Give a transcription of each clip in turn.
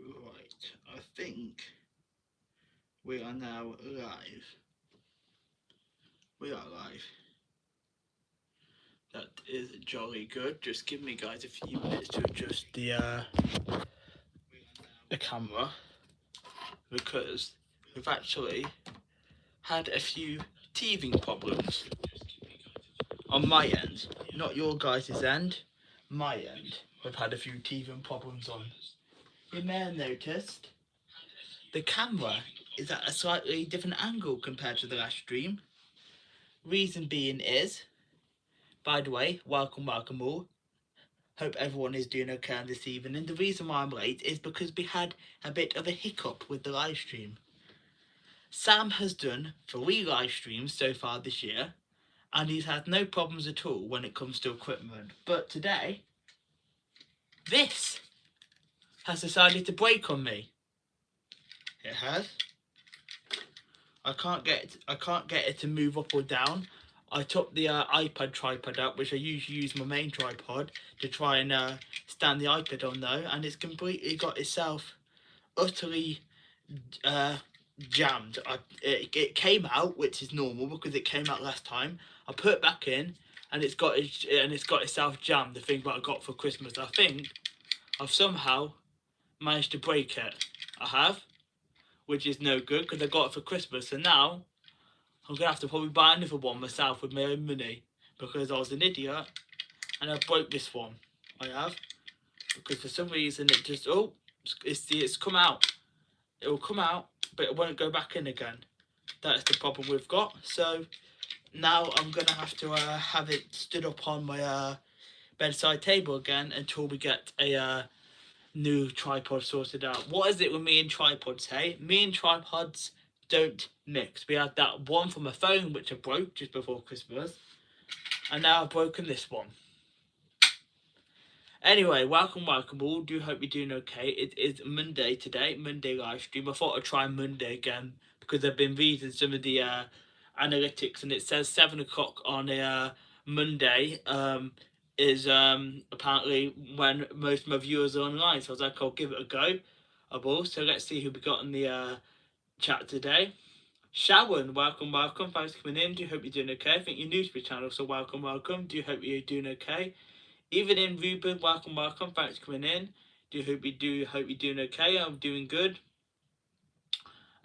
Right, I think we are now live. We are live. That is jolly good. Just give me, guys, a few minutes to adjust the camera, because we've actually had a few teething problems on my end, not your guys' end. My end, we've had a few teething problems on. You may have noticed the camera is at a slightly different angle compared to the last stream. Reason being is, by the way, welcome all. Hope everyone is doing okay on this evening. The reason why I'm late is because we had a bit of a hiccup with the live stream. Sam has done 3 live streams so far this year, and he's had no problems at all when it comes to equipment. But today, this has decided to break on me. It has. I can't get it to move up or down. I took the iPad tripod out, which I usually use my main tripod to try and stand the iPad on though, and it's completely got itself utterly jammed. It came out, which is normal because it came out last time. I put it back in, and it's got itself jammed. The thing that I got for Christmas. I think I've somehow managed to break it. I have, which is no good because I got it for Christmas, and now I'm going to have to probably buy another one myself with my own money, because I was an idiot and I broke this one. I have, because for some reason it just, it's come out. It will come out, but it won't go back in again. That's the problem we've got. So now I'm going to have to have it stood up on my bedside table again until we get a new tripod sorted out. What is it with me and tripods, hey? Me and tripods don't mix. We had that one from a phone which I broke just before Christmas, and now I've broken this one. Anyway, welcome all. Do hope you're doing okay. It is Monday today, Monday live stream. I thought I'd try Monday again because I've been reading some of the analytics, and it says 7 o'clock on a Monday is apparently when most of my viewers are online. So I was like, I'll give it a go. I will. So let's see who we got in the chat today. Sharon, welcome. Thanks for coming in. Do hope you're doing okay. I think you're new to the channel, so welcome. Do hope you're doing okay. Even in Ruben, welcome. Thanks for coming in. Do hope you're doing okay. I'm doing good.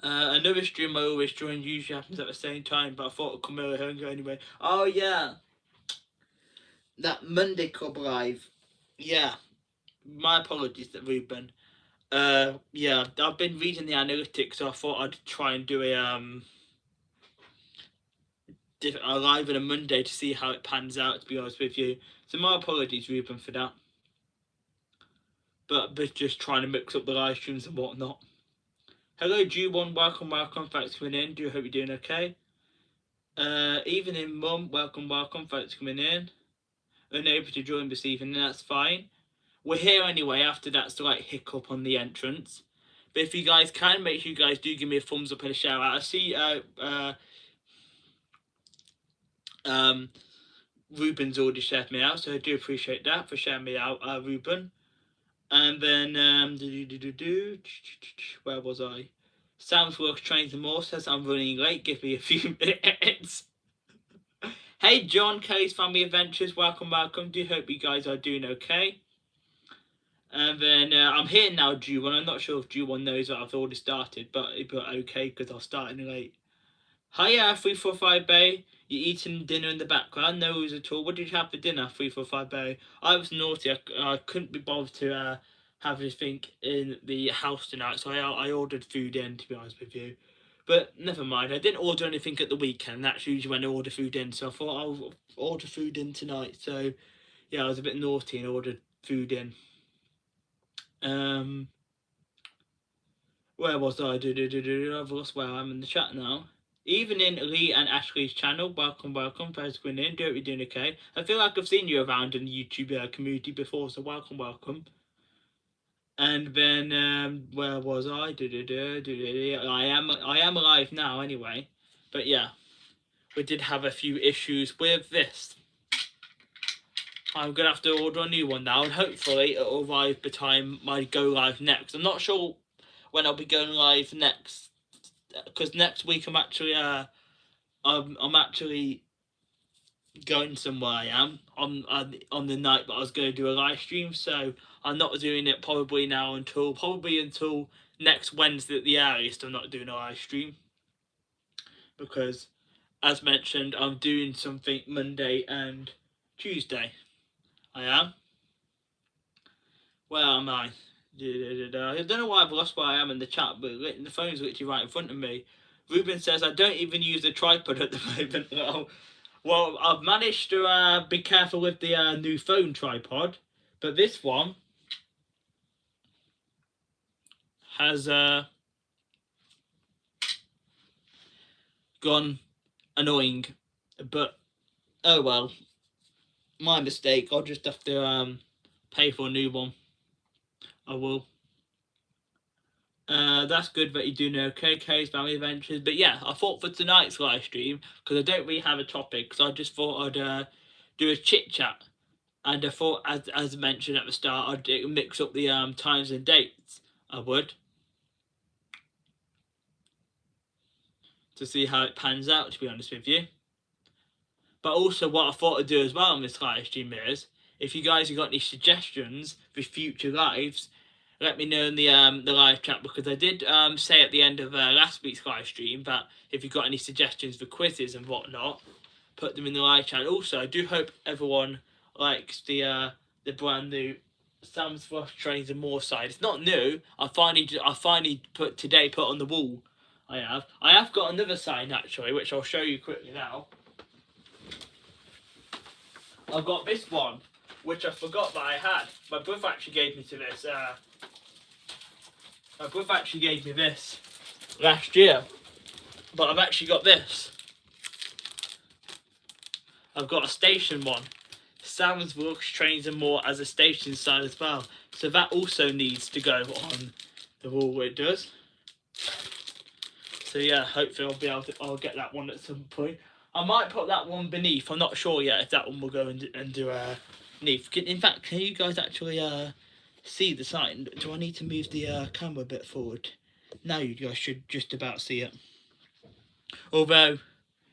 Another stream I always join usually happens at the same time, but I thought I'd come over here and go anyway. Oh yeah, that Monday Club Live. Yeah, my apologies to Ruben. Yeah, I've been reading the analytics, so I thought I'd try and do a live on a Monday to see how it pans out, to be honest with you. So my apologies, Ruben, for that. But just trying to mix up the live streams and whatnot. Hello, G1, welcome. Thanks for coming in. Do hope you're doing okay. Evening, Mum, welcome. Thanks for coming in. Unable to join this evening, that's fine. We're here anyway after that slight hiccup on the entrance. But if you guys can, make sure you guys do give me a thumbs up and a shout out. I see Ruben's already shared me out, so I do appreciate that for sharing me out, Ruben. And then where was I? Sam's works trains and more says I'm running late. Give me a few minutes. Hey John, Kelly's Family Adventures, welcome. Do hope you guys are doing okay. And then I'm here now, Ju1. I'm not sure if Ju1 knows that I've already started, but okay because I'm starting late. Hiya, 345 Bay. You're eating dinner in the background. No worries at all. What did you have for dinner, 345 Bay? I was naughty. I couldn't be bothered to have anything in the house tonight, so I ordered food in, to be honest with you. But never mind. I didn't order anything at the weekend. That's usually when I order food in. So I thought I'll order food in tonight. So yeah, I was a bit naughty and ordered food in. Where was I? I've lost where I'm in the chat now. Even in Lee and Ashley's channel, welcome. Thanks for coming in. Do hope you're doing okay. I feel like I've seen you around in the YouTube community before, so welcome. And then where was I? I am alive now anyway. But yeah, we did have a few issues with this. I'm going to have to order a new one now, and hopefully it'll arrive by the time I go live next. I'm not sure when I'll be going live next, because next week I'm actually going somewhere. I am on the night that I was going to do a live stream, so I'm not doing it probably until next Wednesday at the earliest. I'm not doing a live stream because, as mentioned, I'm doing something Monday and Tuesday. I am. Where am I? I don't know why I've lost where I am in the chat, but the phone's literally right in front of me. Ruben says I don't even use the tripod at the moment. Well, I've managed to be careful with the new phone tripod, but this one has gone annoying. But oh well, my mistake. I'll just have to pay for a new one. I will. That's good that you're doing okay, K's Family Adventures. But yeah, I thought for tonight's live stream, because I don't really have a topic, so I just thought I'd do a chit chat. And I thought, as mentioned at the start, I'd mix up the times and dates. I would. To see how it pans out, to be honest with you. But also what I thought I'd do as well on this live stream is, if you guys have got any suggestions for future lives, let me know in the live chat, because I did say at the end of last week's live stream that if you've got any suggestions for quizzes and whatnot, put them in the live chat. Also, I do hope everyone likes the brand new Sam's Flush Trains and More side. It's not new. I finally put on the wall. I have got another sign actually, which I'll show you quickly now. I've got this one, which I forgot that I had. My brother actually gave me this. My brother actually gave me this last year, but I've actually got this. I've got a station one. Sam's Flush Trains and More as a station sign as well. So that also needs to go on the wall where it does. So yeah, hopefully I'll get that one at some point. I might put that one beneath. I'm not sure yet if that one will go and do beneath. In fact, can you guys actually see the sign? Do I need to move the camera a bit forward? Now you guys should just about see it. Although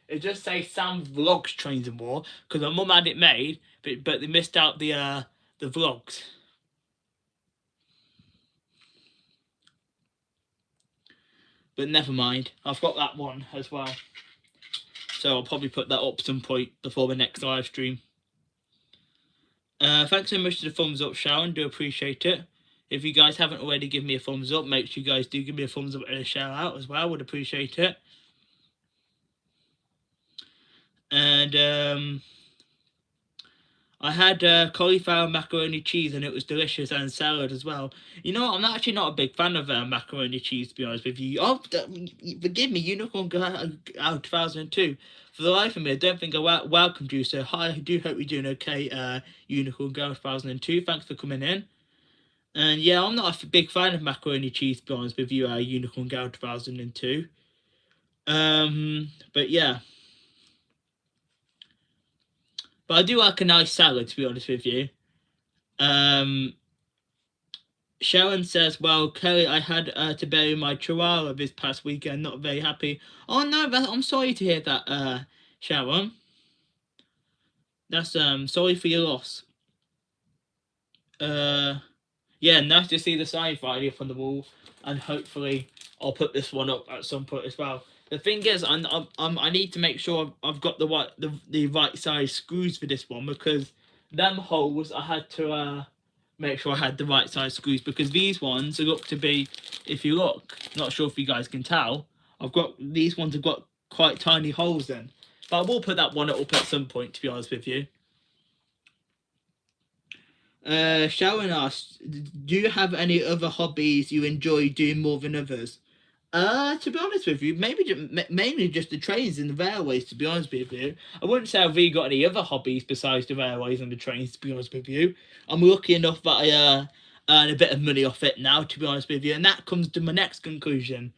it does say Sam Vlogs Trains and More, because my mum had it made, but they missed out the vlogs. But never mind, I've got that one as well. So I'll probably put that up some point before the next live stream. Thanks so much for the thumbs up, Sharon. Do appreciate it. If you guys haven't already given me a thumbs up, make sure you guys do give me a thumbs up and a shout out as well. Would appreciate it. And I had cauliflower macaroni cheese, and it was delicious, and salad as well. You know what? I'm actually not a big fan of macaroni cheese, to be honest with you. Oh, forgive me, Unicorn Girl 2002. For the life of me, I don't think I welcomed you. So hi, I do hope you're doing okay, Unicorn Girl 2002. Thanks for coming in. And yeah, I'm not a big fan of macaroni cheese, to be honest with you, Unicorn Girl 2002. But yeah. But I do like a nice salad, to be honest with you. Sharon says, well, Kelly, I had to bury my chihuahua this past weekend. Not very happy. Oh, no, I'm sorry to hear that, Sharon. That's, sorry for your loss. Yeah, nice to see the sign finally up on the wall. And hopefully I'll put this one up at some point as well. The thing is, I need to make sure I've got the right size screws for this one, because them holes I had to make sure I had the right size screws, because these ones look to be, if you look, not sure if you guys can tell, these ones have got quite tiny holes in. But I will put that one up at some point, to be honest with you. Sharon asks, do you have any other hobbies you enjoy doing more than others? To be honest with you, mainly just the trains and the railways, to be honest with you. I wouldn't say I've really got any other hobbies besides the railways and the trains, to be honest with you. I'm lucky enough that I earn a bit of money off it now, to be honest with you. And that comes to my next conclusion.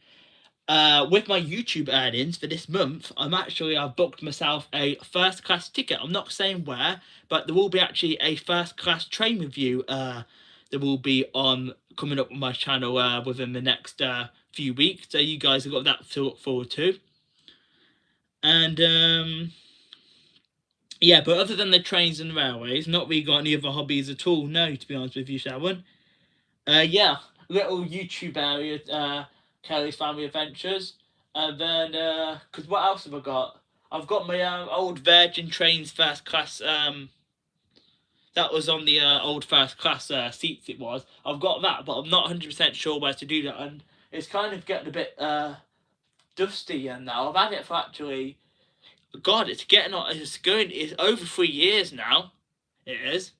with my YouTube earnings for this month, I've booked myself a first class ticket. I'm not saying where, but there will be actually a first class train review that will be on coming up on my channel within the next few weeks. So you guys have got that to look forward to. And yeah, but other than the trains and railways, not really got any other hobbies at all. No, to be honest with you, Sharon. Yeah, little YouTube area, Kelly's Family Adventures. And then, because what else have I got? I've got my old Virgin Trains first class, that was on the old first class seats it was. I've got that, but I'm not 100% sure where to do that. And it's kind of getting a bit dusty and now. I've had it for actually, God, it's over 3 years now. It is.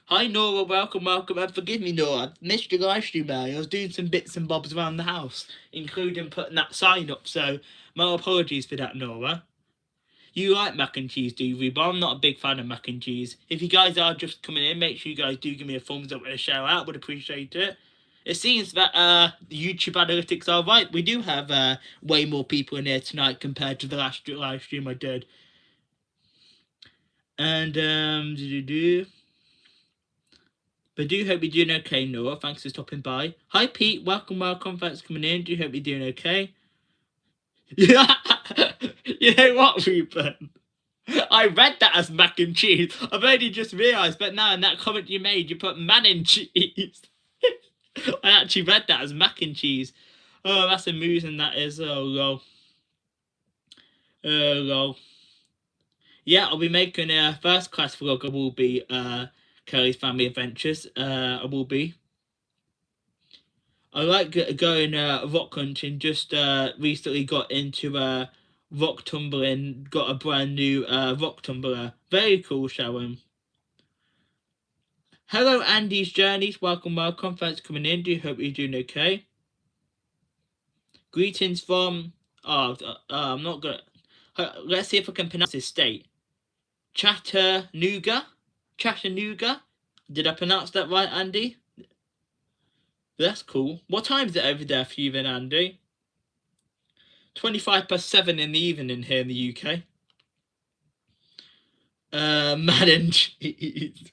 Hi Nora, welcome, and forgive me Nora, missed your live stream earlier. I was doing some bits and bobs around the house, including putting that sign up, so my apologies for that, Nora. You like mac and cheese, do you, but I'm not a big fan of mac and cheese. If you guys are just coming in, make sure you guys do give me a thumbs up and a shout out, would appreciate it. It seems that the YouTube analytics are right. We do have way more people in here tonight compared to the last live stream I did. And but do hope you're doing okay, Noah. Thanks for stopping by. Hi, Pete. Welcome. Thanks for coming in. Do hope you're doing okay. Yeah. You know what, Ruben? I read that as mac and cheese. I've only just realised, but now in that comment you made, you put man and cheese. I actually read that as mac and cheese. Oh, that's amusing, that is. Oh, lol. Oh, lol. Yeah, I'll be making a first class vlog. I will be Kelly's Family Adventures. I will be. I like going rock hunting. Just recently got into rock tumbling. Got a brand new rock tumbler. Very cool, Sharon. Hello, Andy's Journeys. Welcome. Thanks for coming in. Do hope you're doing okay. Greetings from. I'm not gonna. Let's see if I can pronounce this state. Chattanooga. Did I pronounce that right, Andy? That's cool. What time is it over there for you then, Andy? 7:25 in the evening here in the UK. Man and cheese.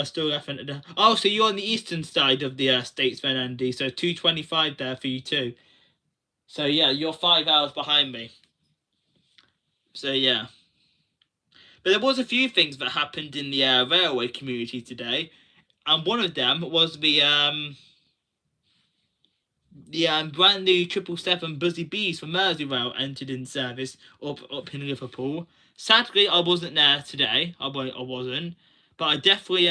Still laughing at that. Oh, so you're on the eastern side of the states then, Andy. So 2:25 there for you too. So yeah, you're 5 hours behind me. So yeah. But there was a few things that happened in the railway community today, and one of them was the brand new 777 Buzzy Bees from Merseyrail entered in service up in Liverpool. Sadly, I wasn't there today. I wasn't, but I definitely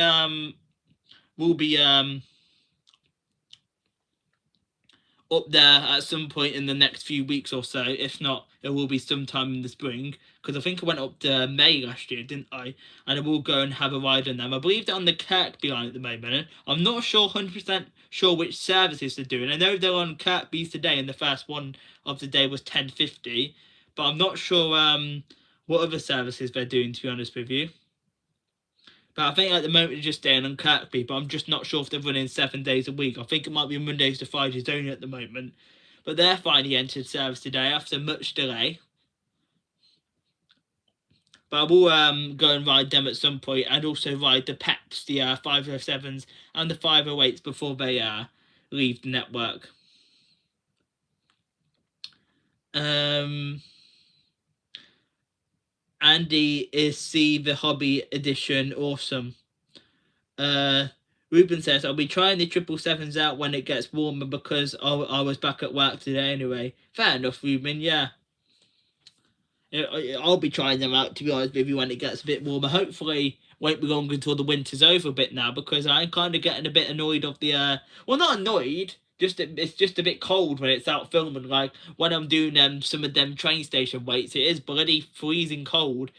will be up there at some point in the next few weeks or so. If not, it will be sometime in the spring, because I think I went up to May last year, didn't I? And I will go and have a ride on them. I believe they're on the Kirkby line at the moment. I'm not sure 100% sure which services they're doing. I know they're on Kirkby's today, and the first one of the day was 10:50, but I'm not sure what other services they're doing, to be honest with you. But I think at the moment they're just staying on Kirkby, but I'm just not sure if they're running 7 days a week. I think it might be Mondays to Fridays only at the moment. But they're finally entered service today after much delay. But I will go and ride them at some point, and also ride the PEPs, the 507s and the 508s before they leave the network. Andy is the hobby edition awesome. Ruben says, I'll be trying the 777s out when it gets warmer because I was back at work today anyway. Fair enough, Ruben, yeah. I'll be trying them out, to be honest with you, when it gets a bit warmer. Hopefully, won't be long until the winter's over a bit now, because I'm kind of getting a bit annoyed of the, well, not annoyed, it's just a bit cold when it's out filming. Like, when I'm doing some of them train station waits, it is bloody freezing cold.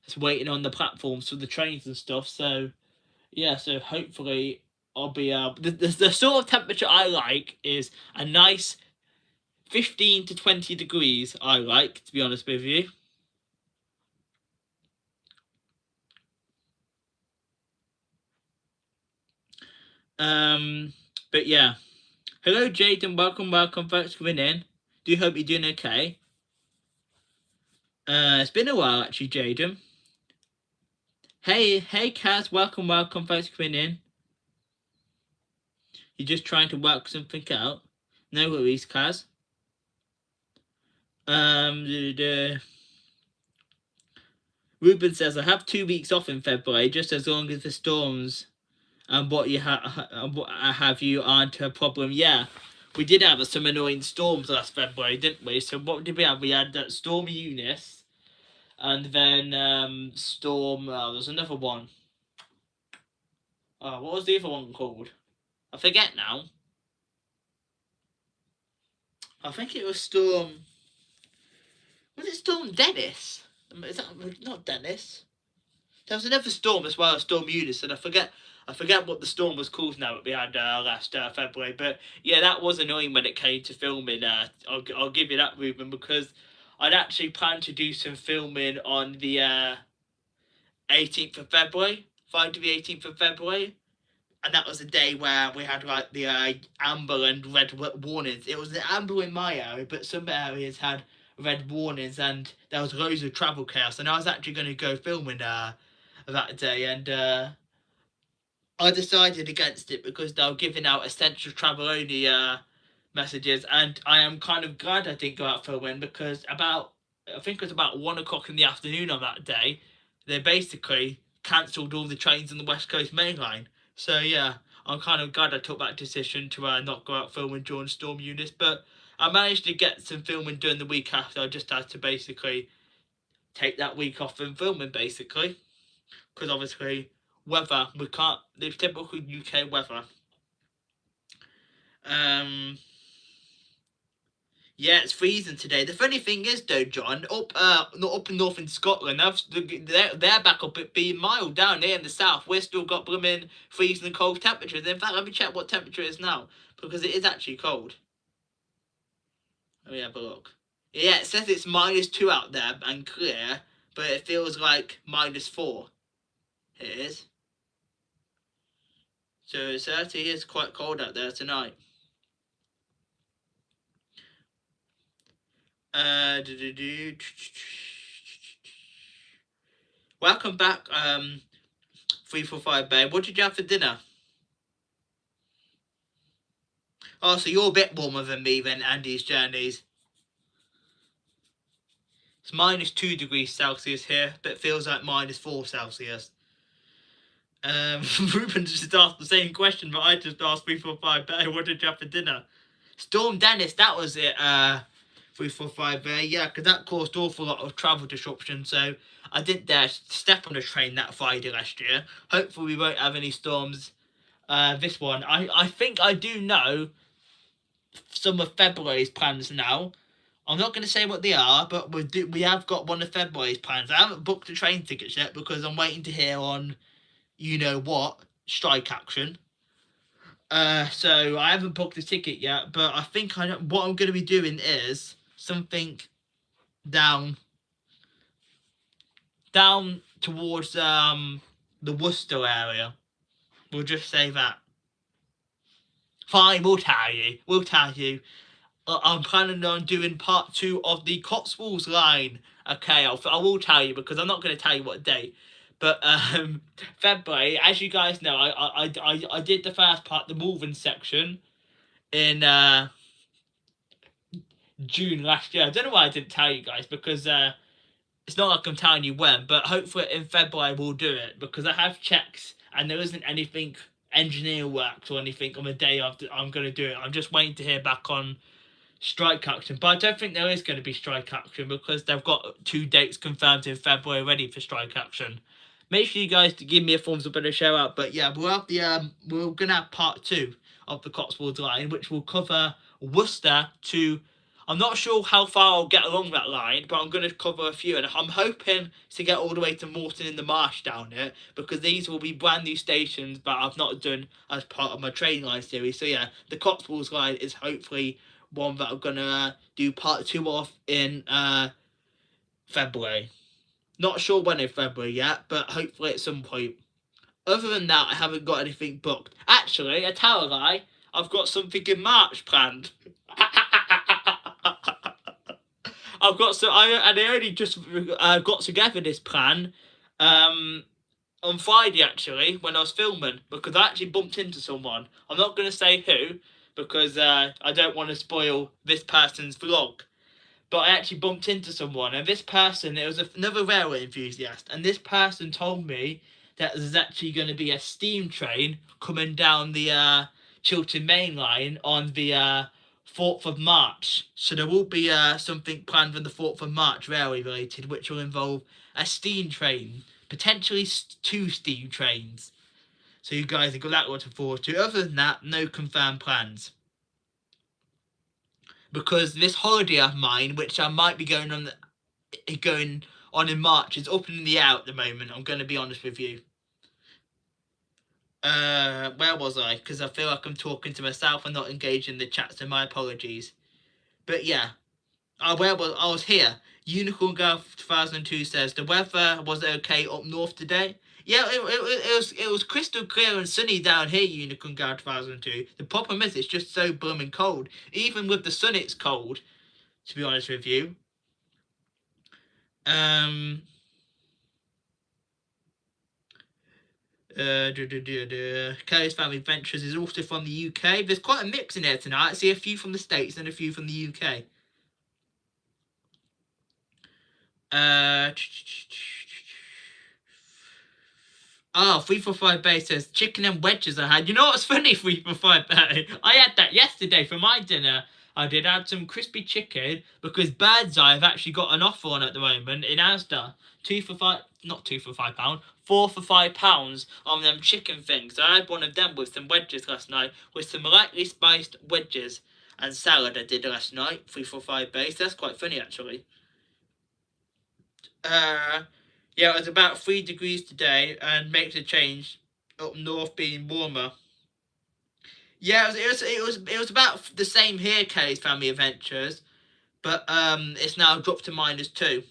It's waiting on the platforms for the trains and stuff, so, yeah, so hopefully I'll be, the sort of temperature I like is a nice 15 to 20 degrees, I like, to be honest with you. But yeah. Hello, Jaden. Welcome. Thanks for coming in. Do hope you're doing okay. It's been a while, actually, Jaden. Hey, Kaz. Welcome. Thanks for coming in. You're just trying to work something out. No worries, Kaz. Ruben says, I have 2 weeks off in February, just as long as the storms and what have you aren't a problem. Yeah, we did have some annoying storms last February, didn't we? So what did we have? We had that Storm Eunice, and then Storm. There's another one. What was the other one called? I forget now. I think it was Storm. Was it Storm Dennis? Is that not Dennis? There was another storm as well, Storm Eunice, and I forget what the storm was called now that we had last February. But yeah, that was annoying when it came to filming. I'll give you that, Ruben, because I'd actually planned to do some filming on the 18th of February, Friday the 18th of February. And that was a day where we had like the amber and red warnings. It was the amber in my area, but some areas had red warnings, and there was loads of travel chaos. And I was actually going to go filming that day, and I decided against it because they were giving out essential travel only messages, and I am kind of glad I didn't go out filming, because I think it was about 1 o'clock in the afternoon on that day, they basically cancelled all the trains on the West Coast Main Line. So yeah, I'm kind of glad I took that decision to not go out filming during Storm Eunice, but I managed to get some filming during the week after. I just had to basically take that week off from filming, basically, because obviously weather, we can't, the typical UK weather. Yeah, it's freezing today. The funny thing is, though, John, not up in north in Scotland, they're back up at being mild. Down here in the south, we're still got blooming freezing and cold temperatures. In fact, let me check what temperature it is now, because it is actually cold. Let me have a look. Yeah, it says it's -2 out there and clear, but it feels like -4. It is. So it actually is quite cold out there tonight. Welcome back, 345 babe. What did you have for dinner? Oh, so you're a bit warmer than me then, Andy's Journeys. It's -2 degrees Celsius here, but it feels like -4 Celsius. Ruben just asked the same question, but I just asked 345 babe, what did you have for dinner? Storm Dennis, that was it, 345 there, yeah, because that caused an awful lot of travel disruption, so I didn't dare step on a train that Friday last year. Hopefully we won't have any storms this one. I think I do know some of February's plans now. I'm not going to say what they are, but we have got one of February's plans. I haven't booked the train tickets yet because I'm waiting to hear on, you know what, strike action. So I haven't booked the ticket yet, but I think I know what I'm going to be doing is something down towards the Worcester area. We'll just say that. Fine, we'll tell you. I'm planning on doing part 2 of the Cotswolds line. Okay, I will tell you, because I'm not going to tell you what date. But February, as you guys know, I did the first part, the Malvern section, in June last year. I don't know why I didn't tell you guys, because it's not like I'm telling you when, but hopefully in February we'll do it, because I have checks and there isn't anything engineer works or anything on the day after I'm going to do it. I'm just waiting to hear back on strike action, but I don't think there is going to be strike action, because they've got 2 dates confirmed in February ready for strike action. Make sure you guys to give me a thumbs up and a shout out. But yeah, we'll have we're gonna have part 2 of the Cotswolds line, which will cover Worcester to, I'm not sure how far I'll get along that line, but I'm going to cover a few, and I'm hoping to get all the way to Moreton in the Marsh down here, because these will be brand new stations that I've not done as part of my train line series. So yeah, the Cotswolds line is hopefully one that I'm going to do part 2 of in February. Not sure when in February yet, but hopefully at some point. Other than that, I haven't got anything booked. Actually, I tell a lie, I've got something in March planned. I've got and I only just got together this plan on Friday, actually, when I was filming, because I actually bumped into someone. I'm not going to say who, because I don't want to spoil this person's vlog. But I actually bumped into someone, and this person, it was another railway enthusiast, and this person told me that there's actually going to be a steam train coming down the Chiltern Main Line on the 4th of March. So there will be something planned for the 4th of March railway related, which will involve a steam train, potentially 2 steam trains. So you guys have got that one to forward to. Other than that, no confirmed plans. Because this holiday of mine, which I might be going on in March, is up in the air at the moment. I'm going to be honest with you. Where was I? Because I feel like I'm talking to myself and not engaging the chat, so my apologies. But yeah, I was here. Unicorn Girl 2002 says the weather was okay up north today. Yeah, it was crystal clear and sunny down here, Unicorn Girl 2002. The problem is it's just so blooming cold. Even with the sun, it's cold. To be honest with you. Kelly's Family Ventures is also from the UK. There's quite a mix in here tonight. I see a few from the States and a few from the UK. Oh, 345 Bay says chicken and wedges I had. You know what's funny, 345 Bay? I had that yesterday for my dinner. I did add some crispy chicken because Bird's Eye have actually got an offer on at the moment in Asda. 4 for £5 on them chicken things. I had one of them with some wedges last night, with some lightly spiced wedges and salad I did last night. 345 Bay. So that's quite funny actually. Yeah, it was about 3 degrees today, and makes a change up north being warmer. Yeah, it was about the same here, Kelly's Family Adventures, but it's now dropped to -2.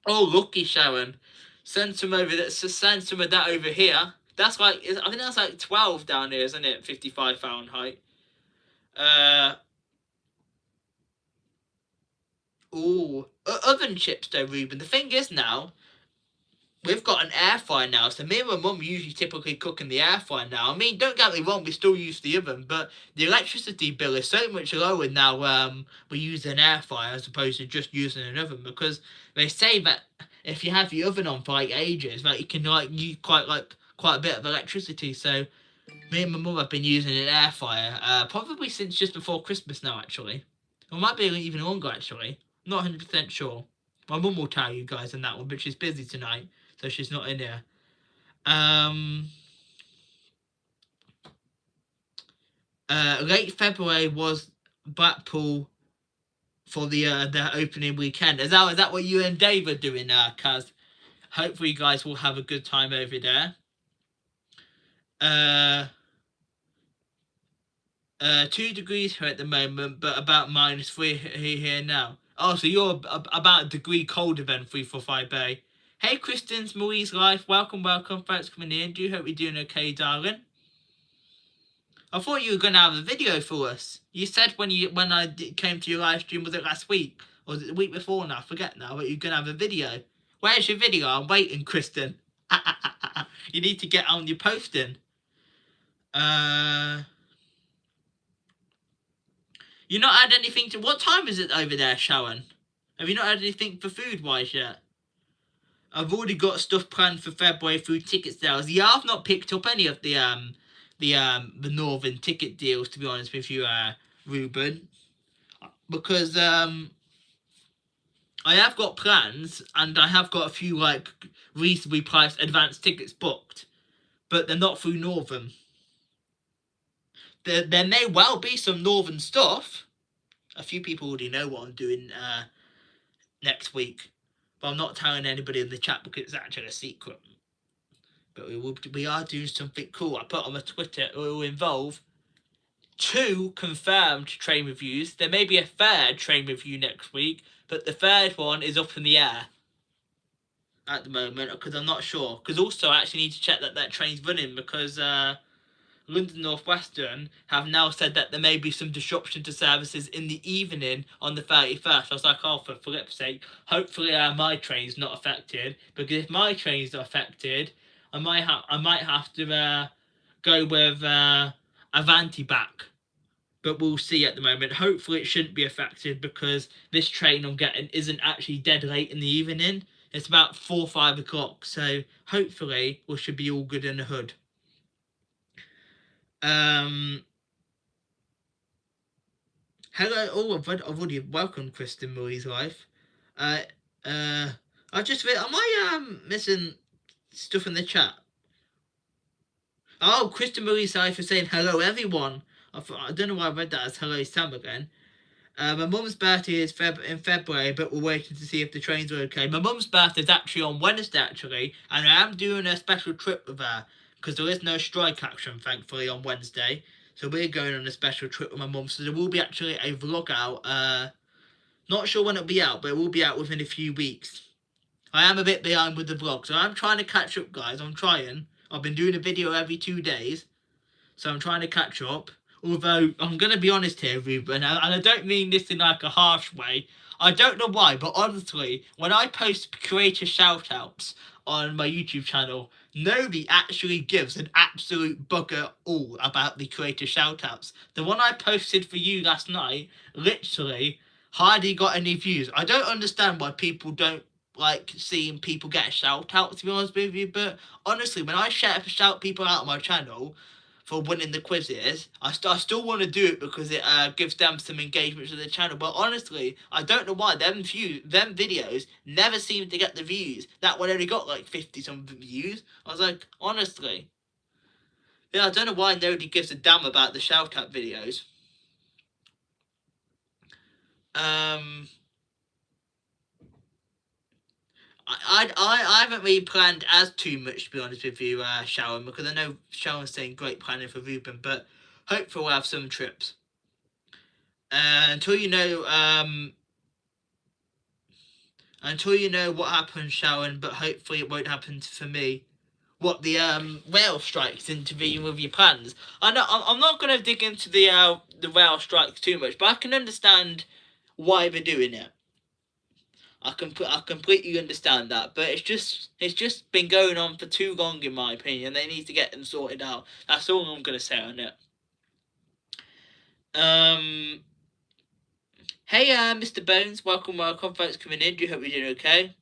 Oh, lucky Sharon, send some over that. Send some of that over here. That's like I think that's like 12 down here, isn't it? 55 Fahrenheit. Ooh, oven chips though, Ruben. The thing is now, we've got an air fryer now, so me and my mum usually typically cook in the air fryer now. I mean, don't get me wrong, we still use the oven, but the electricity bill is so much lower now. We use an air fryer as opposed to just using an oven, because they say that if you have your oven on for like ages, like you can like use quite a bit of electricity. So me and my mum have been using an air fryer, probably since just before Christmas now, actually. Or it might be even longer, actually. Not 100% sure. My mum will tell you guys on that one, but she's busy tonight, so she's not in here. Late February was Blackpool for the opening weekend. Is that what you and Dave are doing, Kaz? Hopefully you guys will have a good time over there. 2 degrees here at the moment, but about -3 here now. Oh, so you're about a degree colder than 345 Bay. Hey, Kristen's Marie's Life. Welcome. Thanks for coming in. Do hope you're doing okay, darling. I thought you were going to have a video for us. You said when I came to your live stream, was it last week? Or was it the week before now? I forget now, but you're going to have a video. Where's your video? I'm waiting, Kristen. You need to get on your posting. You not had anything to... What time is it over there, Sharon? Have you not had anything for food-wise yet? I've already got stuff planned for February through ticket sales. Yeah, I've not picked up any of the Northern ticket deals, to be honest with you, Ruben. Because I have got plans, and I have got a few, like, reasonably priced advanced tickets booked. But they're not through Northern. There may well be some Northern stuff. A few people already know what I'm doing next week, but I'm not telling anybody in the chat because it's actually a secret. But we are doing something cool. I put on my Twitter. It will involve 2 confirmed train reviews. There may be a 3rd train review next week, but the 3rd one is up in the air. at the moment, because I'm not sure. Because also I actually need to check that train's running, because London North Western have now said that there may be some disruption to services in the evening on the 31st. I was like, oh, for flip's sake, hopefully my train's not affected, because if my train's not affected, I might have to go with Avanti back. But we'll see at the moment. Hopefully it shouldn't be affected, because this train I'm getting isn't actually dead late in the evening. It's about 4 or 5 o'clock, so hopefully we should be all good in the hood. Hello, I've already welcomed Kristen Marie's life. I just am I missing stuff in the chat? Oh, Kristen Marie's life is saying hello everyone. I don't know why I read that as hello Sam again. My mum's birthday is in February, but we're waiting to see if the trains are okay. My mum's birthday is actually on Wednesday, actually, and I am doing a special trip with her, because there is no strike action, thankfully, on Wednesday. So we're going on a special trip with my mum, so there will be actually a vlog out. Not sure when it'll be out, but it will be out within a few weeks. I am a bit behind with the vlog, so I'm trying to catch up, guys. I'm trying. I've been doing a video every 2 days, so I'm trying to catch up. Although, I'm going to be honest here, Ruben, and I don't mean this in like a harsh way. I don't know why, but honestly, when I post creator shoutouts on my YouTube channel, nobody actually gives an absolute bugger all about the creator shoutouts. The one I posted for you last night, literally, hardly got any views. I don't understand why people don't like seeing people get a shout out, to be honest with you, but honestly, when I shout people out on my channel for winning the quizzes, I still want to do it, because it gives them some engagement to the channel. But honestly, I don't know why them videos never seem to get the views. That one only got like 50 something views. I was like, honestly, yeah, I don't know why nobody gives a damn about the shout out videos. I haven't really planned as too much, to be honest with you, Sharon, because I know Sharon's saying great planning for Ruben, but hopefully we'll have some trips. Until you know what happened, Sharon, but hopefully it won't happen for me. What, the rail strikes intervene with your plans? I'm not going to dig into the rail strikes too much, but I can understand why they're doing it. I completely understand that, but it's just been going on for too long, in my opinion. They need to get them sorted out. That's all I'm gonna say on it. Hey, Mr. Bones, welcome. Thanks for coming in. Do you hope you're doing okay?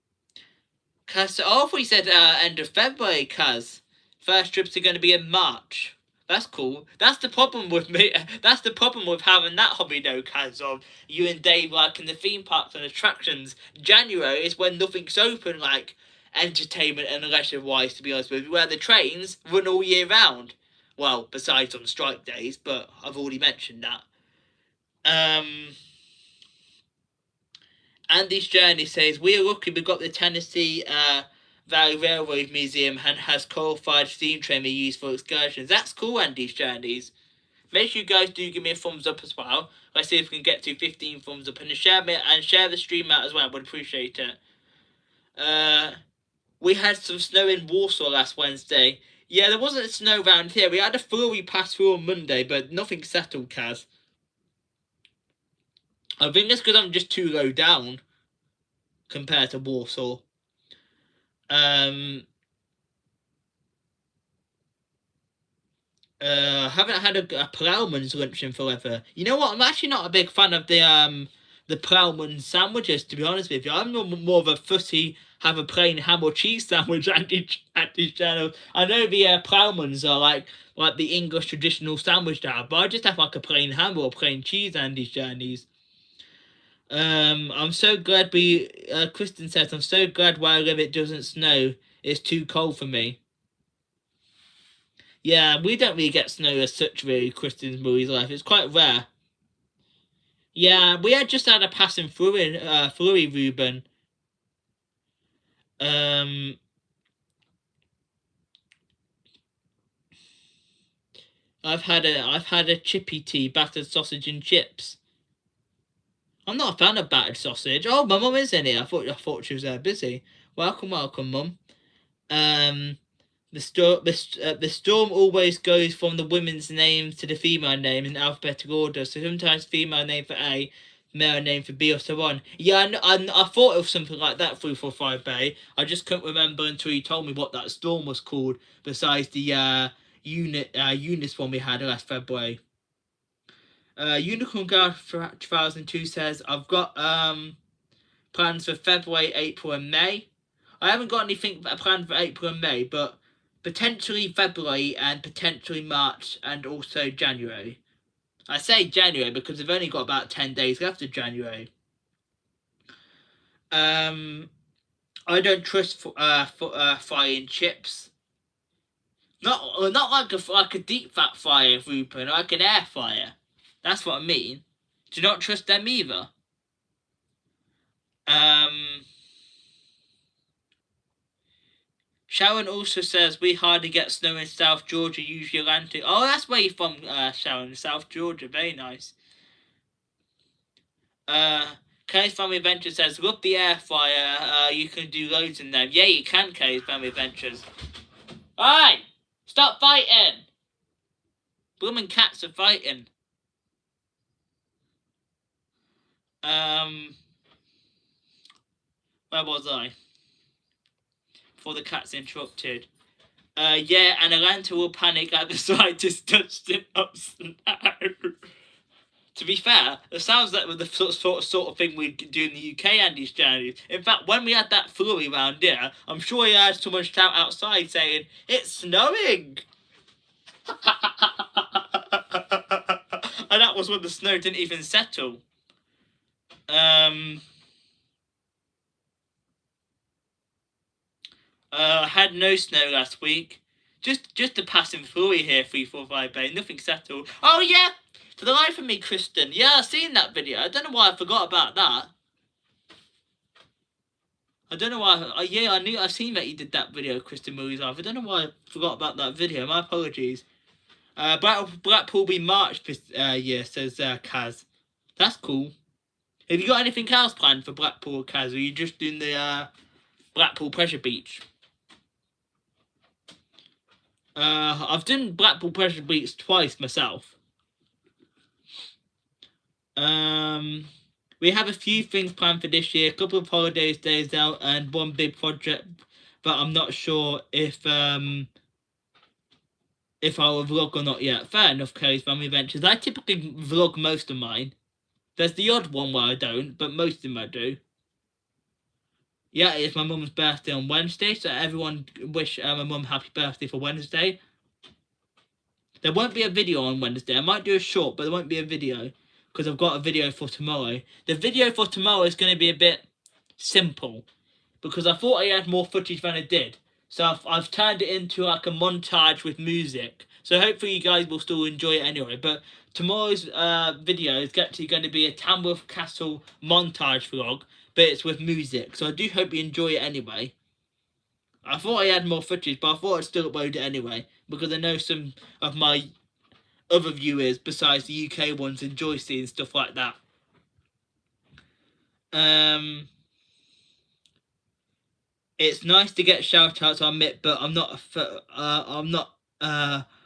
Kaz, I thought you said end of February, Kaz. First trips are going to be in March. That's cool. That's the problem with me. That's the problem with having that hobby, though, Kaz, of you and Dave working the theme parks and attractions. January is when nothing's open, like entertainment and leisure-wise, to be honest with you, where the trains run all year round. Well, besides on strike days, but I've already mentioned that. Andy's Journey says, we are lucky we've got the Tennessee Valley Railroad Museum and has qualified steam train we use for excursions. That's cool, Andy's Journeys. Make sure you guys do give me a thumbs up as well. Let's see if we can get to 15 thumbs up, and share the stream out as well. I would appreciate it. We had some snow in Warsaw last Wednesday. Yeah, there wasn't snow around here. We had a flurry pass through on Monday, but nothing settled, Kaz. I think it's because I'm just too low down compared to Warsaw. Haven't had a ploughman's lunch in forever. You know what? I'm actually not a big fan of the ploughman's sandwiches, to be honest with you. I'm more of a fussy, have a plain ham or cheese sandwich at each channel. I know the ploughman's are like the English traditional sandwich now, but I just have like a plain ham or a plain cheese and these journeys. I'm so glad Kristen says, I'm so glad where I live it doesn't snow. It's too cold for me. Yeah, we don't really get snow as such, really, Kristen's Marie's life. It's quite rare. Yeah, we had just had a passing flurry, Ruben. I've had a chippy tea, battered sausage and chips. I'm not a fan of battered sausage. Oh, my mum is in here. I thought she was busy. Welcome, welcome, Mum. The storm always goes from the women's names to the female name in alphabetical order. So sometimes female name for A, male name for B, or so on. Yeah, I thought of something like that 345A. I just couldn't remember until you told me what that storm was called. Besides the Eunice one we had last February. Unicorn Girl 2002 says, I've got plans for February, April, and May. I haven't got anything planned for April and May, but potentially February and potentially March and also January. I say January because we've only got about 10 days left of January. I don't trust frying chips. Not like a deep fat fryer, Ruben, like an air fryer. That's what I mean. Do you not trust them either? Sharon also says we hardly get snow in South Georgia, usually Atlantic. Oh, that's where you're from, Sharon, South Georgia. Very nice. Kay's Family Adventures says, love the air fryer. You can do loads in them. Yeah, you can, Kay's Family Adventures. Alright! Stop fighting! Blooming cats are fighting. Where was I? Before the cats interrupted. Yeah, and Atlanta will panic at the slightest touch in ups and downs. To be fair, it sounds like the sort of thing we do in the UK, Andy's journeys. In fact, when we had that flurry round here, I'm sure he heard someone shout outside saying, "It's snowing!" And that was when the snow didn't even settle. I had no snow last week. Just a passing flurry here, 345 Bay. Nothing settled. Oh yeah! For the life of me, Kristen. Yeah, I've seen that video. I don't know why I forgot about that. I don't know why. Yeah, I've seen that you did that video, Kristen Murray's life. I don't know why I forgot about that video. My apologies. Blackpool be March this year, says Kaz. That's cool. Have you got anything else planned for Blackpool, Kaz? Or are you just doing the Blackpool Pressure Beach? I've done Blackpool Pressure Beach twice myself. We have a few things planned for this year. A couple of holidays days out and one big project, but I'm not sure if I'll vlog or not yet. Fair enough, Kay's Family Adventures. I typically vlog most of mine. There's the odd one where I don't, but most of them I do. Yeah, it's my mum's birthday on Wednesday, so everyone wish my mum happy birthday for Wednesday. There won't be a video on Wednesday. I might do a short, but there won't be a video because I've got a video for tomorrow. The video for tomorrow is going to be a bit simple because I thought I had more footage than I did. So I've turned it into like a montage with music. So hopefully you guys will still enjoy it anyway. But tomorrow's video is actually going to be a Tamworth Castle montage vlog, but it's with music. So I do hope you enjoy it anyway. I thought I had more footage, but I thought I'd still upload it anyway because I know some of my other viewers besides the UK ones enjoy seeing stuff like that. It's nice to get shout outs, I admit, but I'm not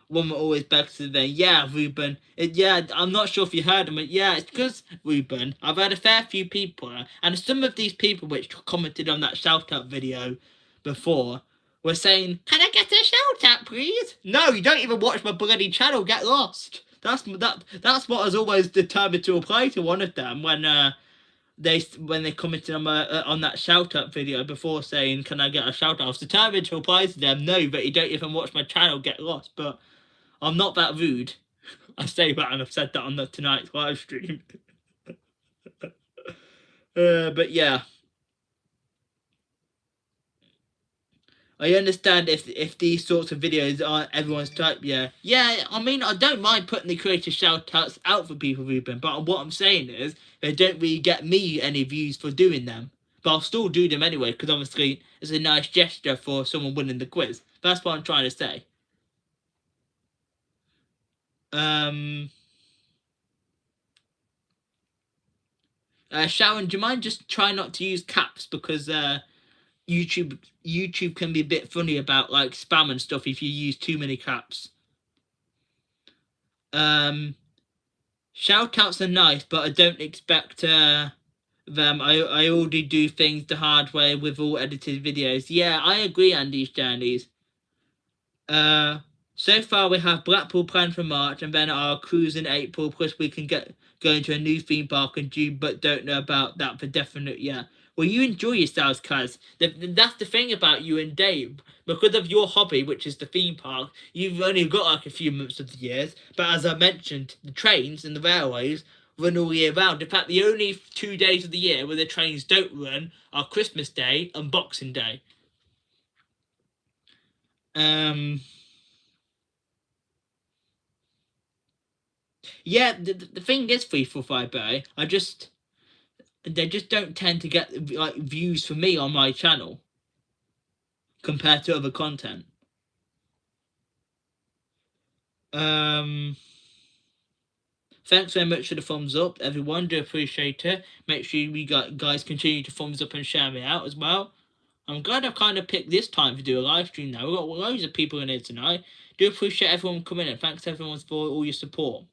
one that always begs to the yeah, Ruben. I'm not sure if you heard him, but yeah, it's because Ruben. I've had a fair few people, and some of these people which commented on that shout out video before were saying, "Can I get a shout out, please?" No, you don't even watch my bloody channel. Get lost. That's what I was always determined to apply to one of them when they commented on that shout out video before saying, "Can I get a shout out?" I was determined to reply to them, "No, but you don't even watch my channel. Get lost." But I'm not that rude. I say that, and I've said that on tonight's live stream. But yeah, I understand if these sorts of videos aren't everyone's type. Yeah. I mean, I don't mind putting the creator shout outs out for people, Ruben. But what I'm saying is they don't really get me any views for doing them. But I'll still do them anyway because obviously it's a nice gesture for someone winning the quiz. That's what I'm trying to say. Sharon, do you mind just try not to use caps because YouTube can be a bit funny about like spam and stuff if you use too many caps. Shout outs are nice, but I don't expect them. I already do things the hard way with all edited videos. Yeah, I agree, Andy's Journeys. So far we have Blackpool planned for March, and then our cruise in April. Plus we can go into a new theme park in June, but don't know about that for definite yet. Well, you enjoy yourselves, cuz. That's the thing about you and Dave. Because of your hobby, which is the theme park, you've only got like a few months of the years. But as I mentioned, the trains and the railways run all year round. In fact, the only 2 days of the year where the trains don't run are Christmas Day and Boxing Day. Yeah, the thing is, 345 Bay, they just don't tend to get like views for me on my channel compared to other content. Thanks very much for the thumbs up, everyone. Do appreciate it. Make sure you guys continue to thumbs up and share me out as well. I'm glad I've kind of picked this time to do a live stream now. We've got loads of people in here tonight. Do appreciate everyone coming in. Thanks everyone for all your support.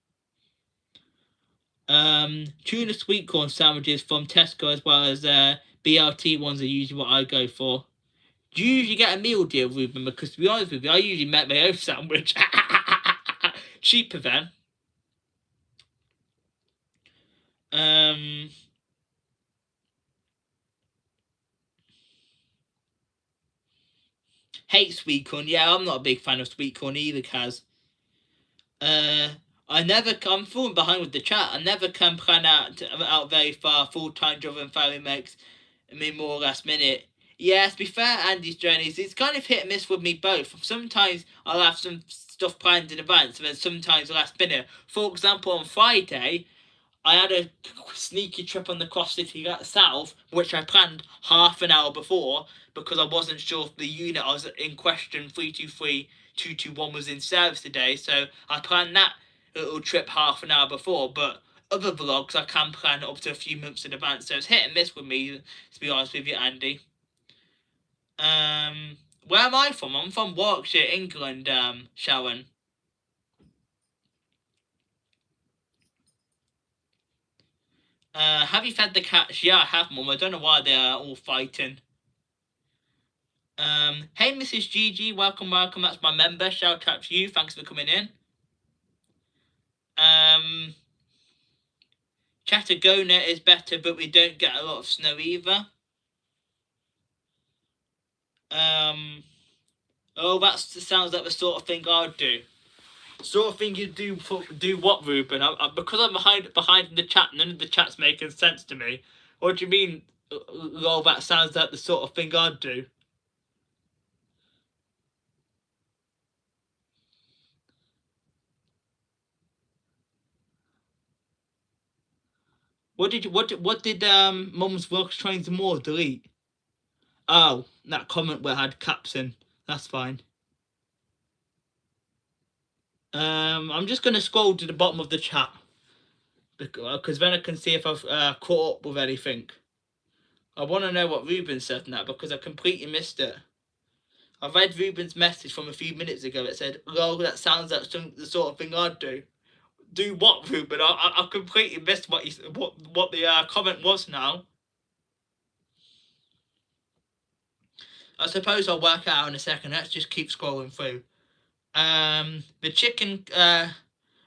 Tuna sweet corn sandwiches from Tesco, as well as BLT ones are usually what I go for. Do you usually get a meal deal, Ruben? Because to be honest with you, I usually make my own sandwich. Cheaper then. Hate sweet corn. Yeah, I'm not a big fan of sweet corn either, Kaz. I'm falling behind with the chat. I never can plan out very far. Full-time job and family makes me more last minute. Yeah, to be fair, Andy's Journeys, it's kind of hit and miss with me both. Sometimes I'll have some stuff planned in advance, and then sometimes last minute. For example, on Friday, I had a sneaky trip on the cross city south, which I planned half an hour before because I wasn't sure if the unit I was in question, 323-221, was in service today. So I planned that little trip half an hour before, but other vlogs I can plan up to a few months in advance. So it's hit and miss with me, to be honest with you, Andy. Where am I from? I'm from Warwickshire, England, Sharon. Have you fed the cats? Yeah, I have, Mum. I don't know why they are all fighting. Hey, Mrs. Gigi, welcome. That's my member. Shout out to you. Thanks for coming in. Chattagona is better, but we don't get a lot of snow either. Oh, that sounds like the sort of thing I'd do. Sort of thing you do what, Ruben? Because I'm behind in the chat, none of the chat's making sense to me. What do you mean? Lol, that sounds like the sort of thing I'd do. What did Mum's Vlogs Trains and More delete? Oh, that comment where I had caps in. That's fine. I'm just gonna scroll to the bottom of the chat because then I can see if I've caught up with anything. I want to know what Ruben said now because I completely missed it. I read Ruben's message from a few minutes ago. It said, "Lol, that sounds like the sort of thing I'd do." Do what, Ruben? I completely missed what the comment was now. I suppose I'll work it out in a second. Let's just keep scrolling through. The chicken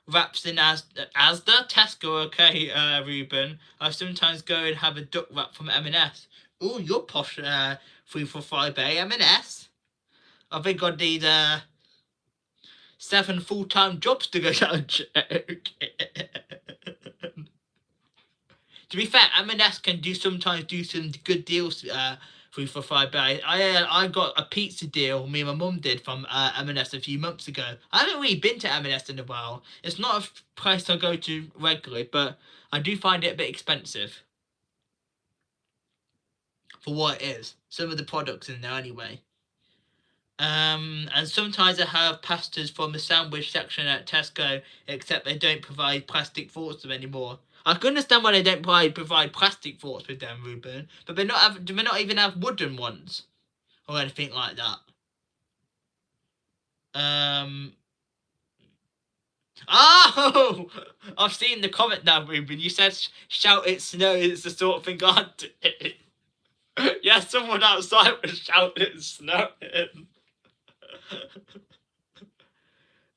wraps in Asda, Tesco, okay, Ruben. I sometimes go and have a duck wrap from M&S. Oh, you're posh, 345 M&S. I think I need 7 full-time jobs to go down. To be fair, M&S can sometimes do some good deals. 345 Bay. I got a pizza deal. Me and my mum did from M&S a few months ago. I haven't really been to M&S in a while. It's not a place I go to regularly, but I do find it a bit expensive for what it is. Some of the products in there anyway. And sometimes I have pastas from the sandwich section at Tesco, except they don't provide plastic forks anymore. I can understand why they don't provide plastic forks with them, Ruben, but do they not even have wooden ones? or anything like that. Oh! I've seen the comment now, Ruben. You said shout it snow. It's the sort of thing I'd do. Yeah, someone outside was shouting snow.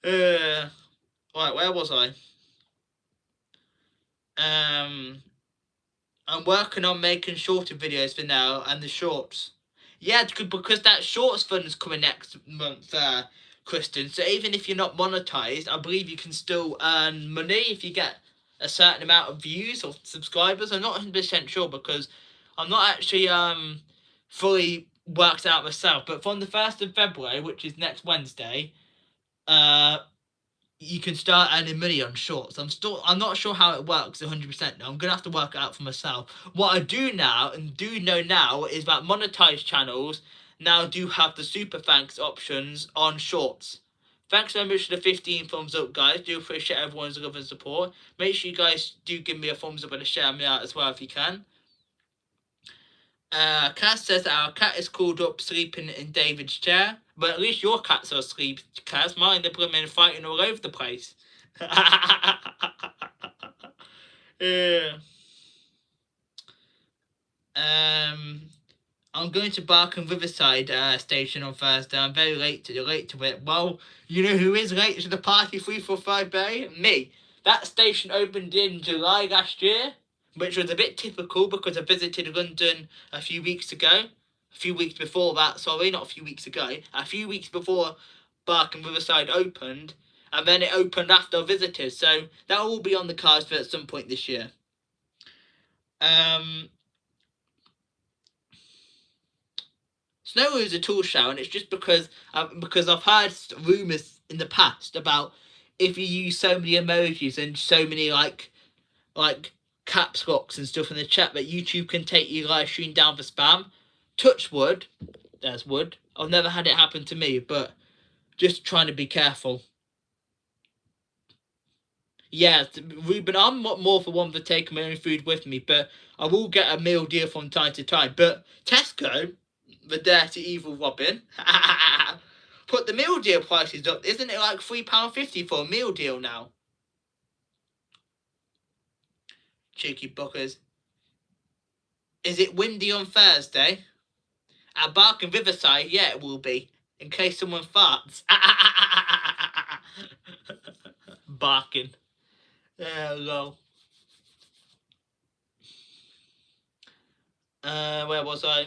Right, where was I? I'm working on making shorter videos for now and the shorts. Yeah, because that shorts fund is coming next month, Kristen. So even if you're not monetized, I believe you can still earn money if you get a certain amount of views or subscribers. I'm not 100% sure because I'm not actually fully worked out myself. But from the 1st of February, which is next Wednesday, you can start earning money on shorts. I'm not sure how it works 100% now. I'm gonna have to work it out for myself. What I do now and do know now is that monetized channels now do have the super thanks options on shorts. Thanks very much for the 15 thumbs up, guys. Do appreciate everyone's love and support. Make sure you guys do give me a thumbs up and a share me out as well if you can. Kaz says our cat is called up sleeping in David's chair. But at least your cats are asleep, Kaz. Mine are blooming fighting all over the place. Yeah. I'm going to Barking Riverside station on Thursday. I'm very late to it. Well, you know who is late to the party 345 Bay? Me. That station opened in July last year, which was a bit typical because I visited London a few weeks ago. A few weeks before that, sorry, not a few weeks ago. A few weeks before Barking Riverside opened, and then it opened after I visited. So that will be on the cards for at some point this year. Snow is a tool shower, and it's just because I've heard rumours in the past about if you use so many emojis and so many like caps locks and stuff in the chat that YouTube can take your live stream down for spam. Touch wood, there's wood. I've never had it happen to me, but just trying to be careful. Yeah, Ruben, I'm more for one for taking my own food with me, but I will get a meal deal from time to time. But Tesco, the dirty evil Robin, put the meal deal prices up. Isn't it like £3.50 for a meal deal now? Cheeky buggers. Is it windy on Thursday? At Barking Riverside, yeah, it will be. In case someone farts. Barking. Lol. Where was I?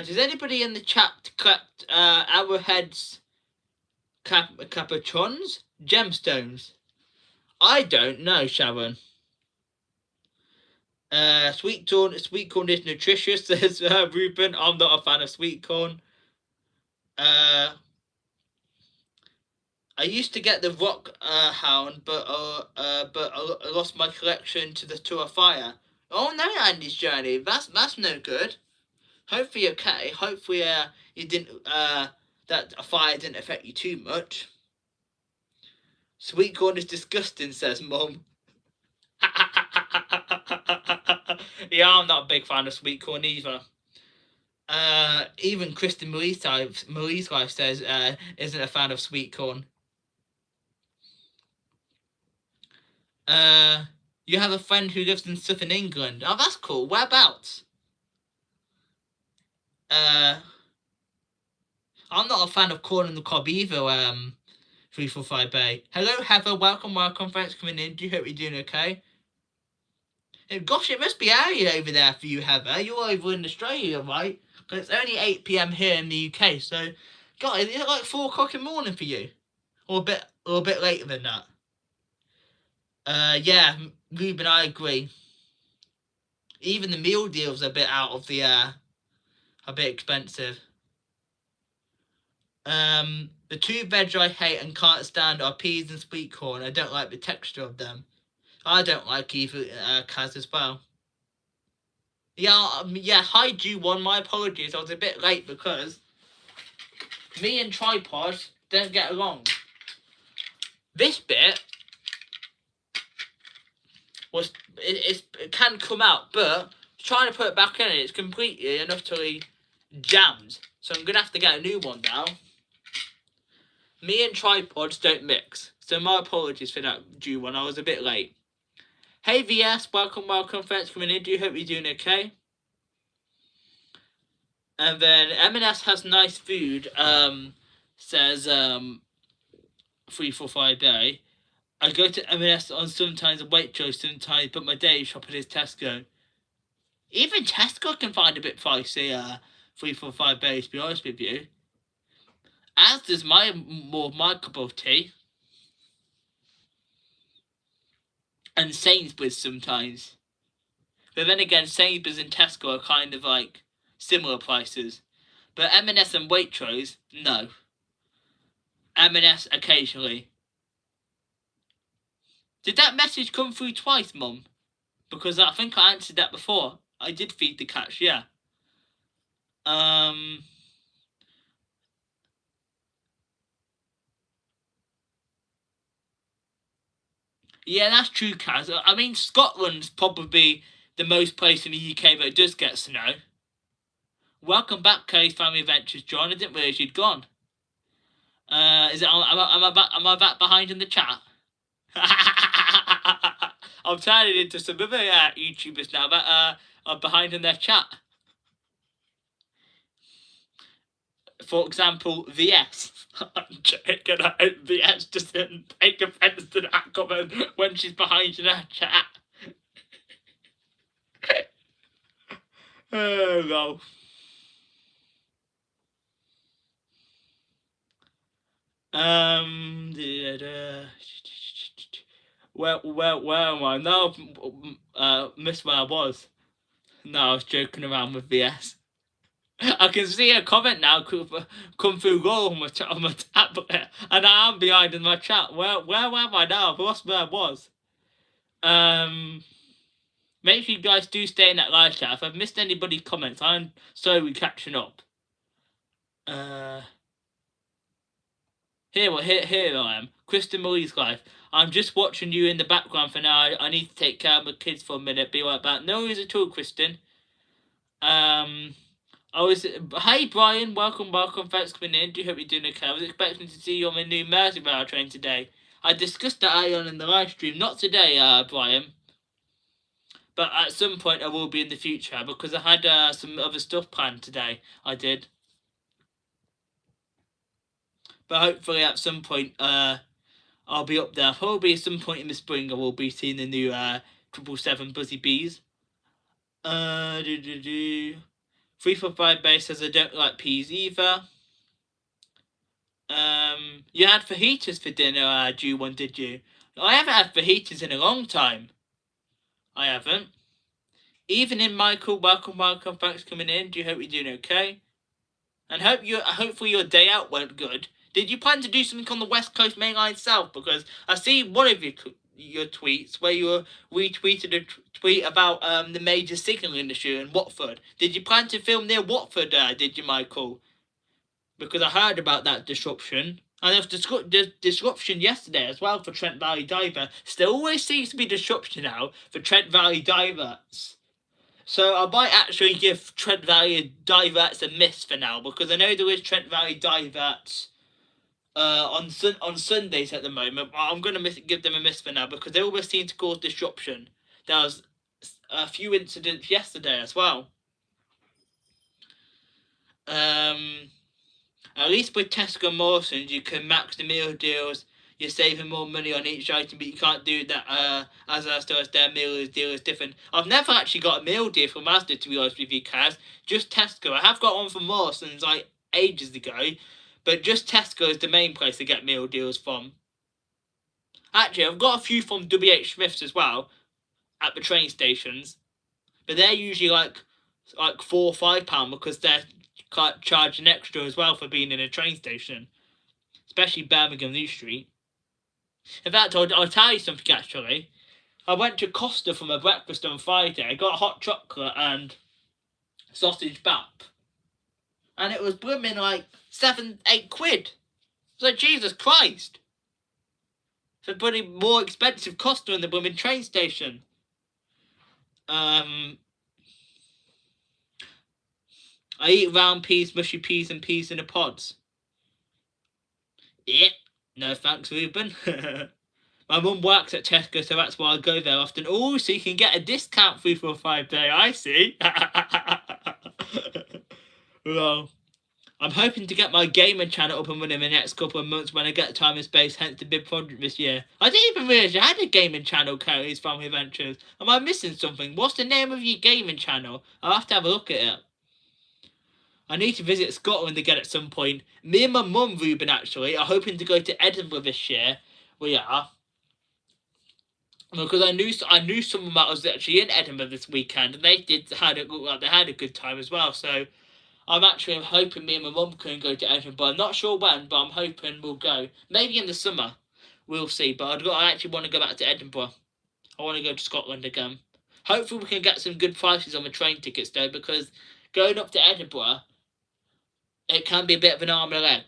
Does anybody in the chat collect arrowheads, capuchons, gemstones? I don't know, Sharon. Sweet corn is nutritious, says Ruben. I'm not a fan of sweet corn. I used to get the rock hound, but I lost my collection to a fire. Oh no, Andy's journey. That's no good. Hopefully you're okay. Hopefully you didn't that a fire didn't affect you too much. Sweet corn is disgusting, says Mum. Yeah, I'm not a big fan of sweet corn either. Even Kristen Marie's life says isn't a fan of sweet corn. You have a friend who lives in southern England. Oh, that's cool. Whereabouts? I'm not a fan of corn on the cob either. 345 Bay. Hello, Heather. Welcome. Thanks for coming in. Do you hope you're doing okay? Gosh, it must be early over there for you, Heather. You're over in Australia, right? Because it's only 8 PM here in the UK. So, God, is it like 4 o'clock in the morning for you, or a bit later than that? Yeah, Ruben, I agree. Even the meal deals are a bit out of the a bit expensive. The two veg I hate and can't stand are peas and sweet corn. I don't like the texture of them. I don't like either, Kaz, as well. Yeah, hi G1, my apologies. I was a bit late because me and Tripod don't get along. This bit it can come out, but trying to put it back in, it's completely and utterly jammed. So I'm gonna have to get a new one now. Me and tripods don't mix, so my apologies for that due one. I was a bit late. Hey VS, welcome, thanks for coming in. Do you hope you're doing okay? And then M&S has nice food. Says 345 day. I go to M&S on sometimes a Waitrose sometimes, but my day shopping is Tesco. Even Tesco can find a bit pricey. 345 days, to be honest with you. As does my cup of tea. And Sainsbury's sometimes. But then again, Sainsbury's and Tesco are kind of like similar prices. But M&S and Waitrose, no. M&S occasionally. Did that message come through twice, Mum? Because I think I answered that before. I did feed the cats, yeah. Yeah, that's true, Kaz. I mean, Scotland's probably the most place in the UK that does get snow. Welcome back, Kay's Family Adventures, John. I didn't realise you'd gone. Am I back behind in the chat? I'm turning into some other YouTubers now that are behind in their chat. For example, VS. I'm joking. I hope VS doesn't take offence to that comment when she's behind in her chat. Oh, no. Where am I? No, missed where I was. No, I was joking around with VS. I can see a comment now come through Google on my tablet, and I am behind in my chat. Where am I now? I've lost where I was. Make sure you guys do stay in that live chat. If I've missed anybody's comments, I'm slowly catching up. Here I am. Kristen Marie's live. I'm just watching you in the background for now. I need to take care of my kids for a minute. Be right back. No worries at all, Kristen. Hey Brian, welcome, thanks for coming in. Do you hope you're doing okay? I was expecting to see you on the new Merseyrail train today. I discussed that earlier on in the live stream. Not today, Brian. But at some point I will be in the future, because I had some other stuff planned today. I did. But hopefully at some point I'll be up there. Probably at some point in the spring I will be seeing the new 777 Buzzy Bees. 345 base says I don't like peas either. You had fajitas for dinner, Jew1, did you? I haven't had fajitas in a long time. I haven't. Evening, Michael. Welcome. Thanks for coming in. Do you hope you're doing okay? And hopefully your day out went good. Did you plan to do something on the West Coast Main Line South? Because I see one of your tweets where you retweeted a tweet about the major signalling issue in Watford. Did you plan to film near Watford, did you, Michael? Because I heard about that disruption. And there was disruption yesterday as well for Trent Valley Diver. There always seems to be disruption now for Trent Valley Diverts. So I might actually give Trent Valley Diverts a miss for now, because I know there is Trent Valley Diverts on Sundays at the moment, but I'm going to give them a miss for now, because they always seem to cause disruption. There was a few incidents yesterday as well. At least with Tesco and Morrison's, you can max the meal deals. You're saving more money on each item, but you can't do that as their meal deal is different. I've never actually got a meal deal from Asda, to be honest with you, Kaz. Just Tesco. I have got one from Morrison's like ages ago, but just Tesco is the main place to get meal deals from. Actually, I've got a few from WH Smith's as well at the train stations, but they're usually like £4 or £5 because they're charging extra as well for being in a train station, especially Birmingham New Street. In fact, I'll tell you something actually. I went to Costa for my breakfast on Friday. I got hot chocolate and sausage bap, and it was blooming like 7-8 quid. It's like, Jesus Christ! It's a bloody more expensive Costa than the blooming train station. I eat round peas, mushy peas, and peas in the pods. Yeah. No thanks, Ruben. My mum works at Tesco, so that's why I go there often. Oh, so you can get a discount 345 day. I see. Well, I'm hoping to get my gaming channel up and running in the next couple of months when I get time and space, hence the big project this year. I didn't even realise you had a gaming channel, Kelly's Family Adventures. Am I missing something? What's the name of your gaming channel? I'll have to have a look at it. I need to visit Scotland again at some point. Me and my mum, Ruben, actually, are hoping to go to Edinburgh this year. We are. Because I knew someone that was actually in Edinburgh this weekend, and they had a good time as well. So I'm actually hoping me and my mum can go to Edinburgh. I'm not sure when, but I'm hoping we'll go. Maybe in the summer. We'll see. But I actually want to go back to Edinburgh. I want to go to Scotland again. Hopefully we can get some good prices on the train tickets though, because going up to Edinburgh, it can be a bit of an arm and a leg.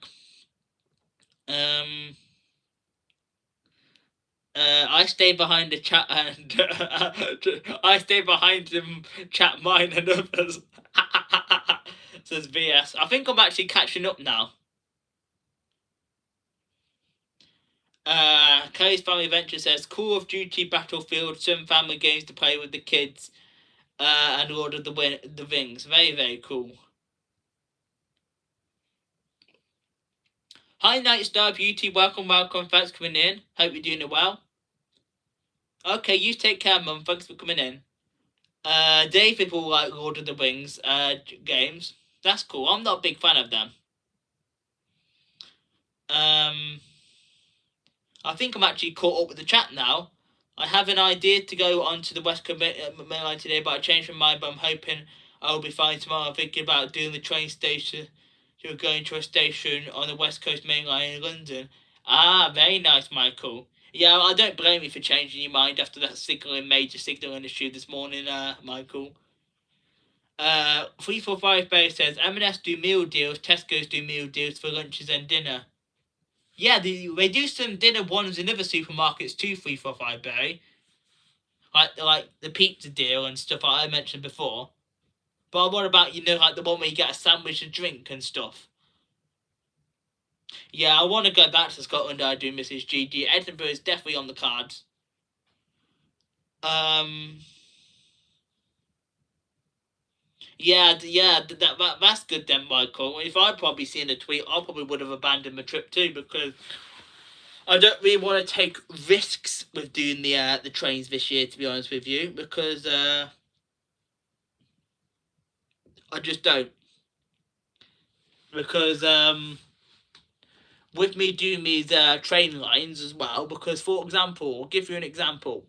I stay behind the chat and I stay behind them chat mine and others. Says VS. I think I'm actually catching up now. Kelly's Family Adventure says Call of Duty Battlefield, some family games to play with the kids, and Lord of the Rings. Very, very cool. Hi Nightstar Beauty, welcome, thanks for coming in. Hope you're doing it well. Okay, you take care, Mum. Thanks for coming in. David will like Lord of the Rings games. That's cool. I'm not a big fan of them. I think I'm actually caught up with the chat now. I have an idea to go onto the West Coast main line today, but I changed my mind. But I'm hoping I'll be fine tomorrow. I'm thinking about doing the train station. You're going to a station on the West Coast main line in London. Ah, very nice, Michael. Yeah, I don't blame you for changing your mind after that major signalling issue this morning, Michael. 345 Bay says M&S do meal deals, Tesco's do meal deals for lunches and dinner. Yeah, they do some dinner ones in other supermarkets too, 345 Bay. Like the pizza deal and stuff like I mentioned before. But what about, like the one where you get a sandwich and drink and stuff? Yeah, I want to go back to Scotland, I do, Mrs. GG. Edinburgh is definitely on the cards. Yeah, that's good then, Michael. If I'd probably seen a tweet, I probably would have abandoned my trip too, because I don't really want to take risks with doing the trains this year, to be honest with you, because I just don't. Because with me doing these train lines as well, because for example, I'll give you an example.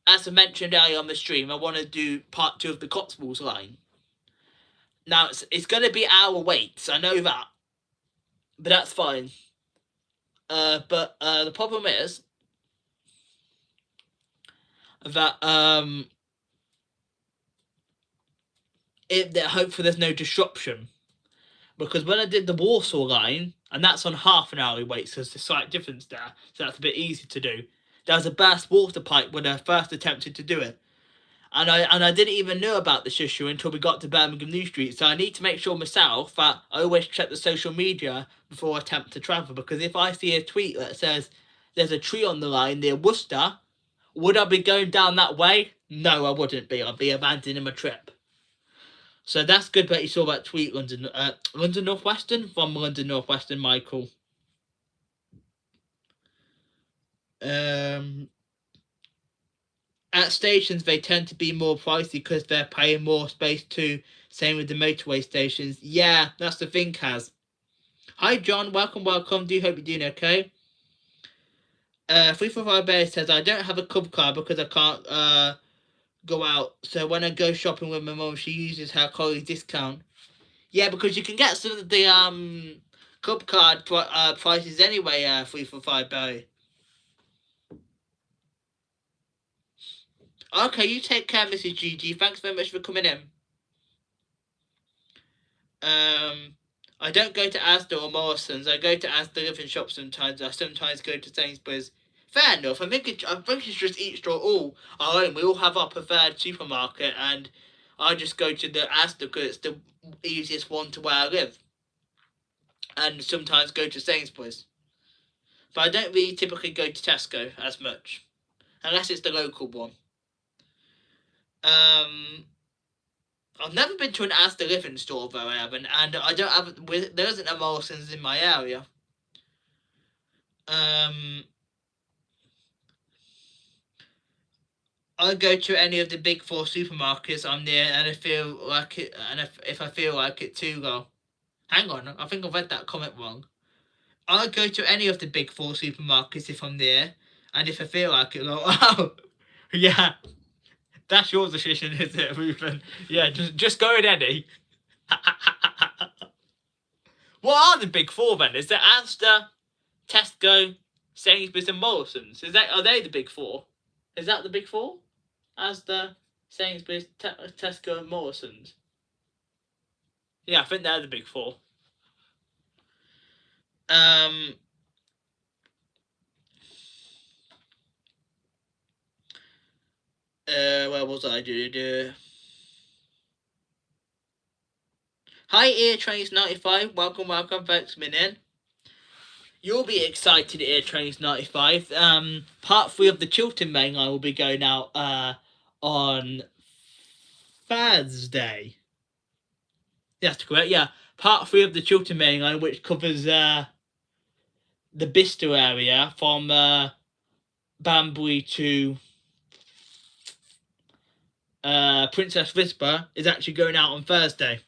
As I mentioned earlier on the stream, I want to do part 2 of the Cotswolds line. Now it's going to be hour waits, I know that, but that's fine. But the problem is that hopefully there's no disruption, because when I did the Warsaw line, and that's on half an hourly wait, so there's a slight difference there, so that's a bit easy to do. There was a burst water pipe when I first attempted to do it, and I didn't even know about this issue until we got to Birmingham New Street. So I need to make sure myself that I always check the social media before I attempt to travel, because if I see a tweet that says there's a tree on the line near Worcester, would I be going down that way? No, I wouldn't be. I'd be abandoning my trip. So that's good that you saw that tweet, London Northwestern, from London Northwestern, Michael. At stations, they tend to be more pricey because they're paying more space too. Same with the motorway stations. Yeah, that's the thing, Kaz. Hi, John. Welcome. Do hope you're doing okay. 345 Bear says, I don't have a club card because I can't go out. So when I go shopping with my mum, she uses her college discount. Yeah, because you can get some of the club card prices anyway, 345 Barry. Okay, you take care, Mrs. GG. Thanks very much for coming in. I don't go to Asda or Morrison's. I go to Asda living shop sometimes. I sometimes go to Sainsbury's. Fair enough. I think it's just each store all our own. We all have our preferred supermarket, and I just go to the Asda because it's the easiest one to where I live, and sometimes go to Sainsbury's. But I don't really typically go to Tesco as much, unless it's the local one. I've never been to an Asda living store though, I haven't, and I don't have. There isn't a Morrison's in my area. I go to any of the big four supermarkets I'm near, and I feel like it, and if I feel like it too low. Hang on, I think I read that comment wrong. I go to any of the big four supermarkets if I'm near, and if I feel like it, like, oh, yeah, that's your decision, is it, Ruben? Yeah, just go in any. What are the big four then? Is it Asda, Tesco, Sainsbury's, and Morrison's? Are they the big four? Is that the big four? Asda, Sainsbury's, Tesco, and Morrison's. Yeah, I think they're the big four. Where was I? Hi, Eartrains95. Welcome, thanks for coming in. You'll be excited, Eartrains95. Part 3 of the Chiltern main line will be going out on Thursday. That's correct, yeah. Part 3 of the Chiltern main line, which covers the Bicester area from Banbury to Princess Risborough, is actually going out on Thursday.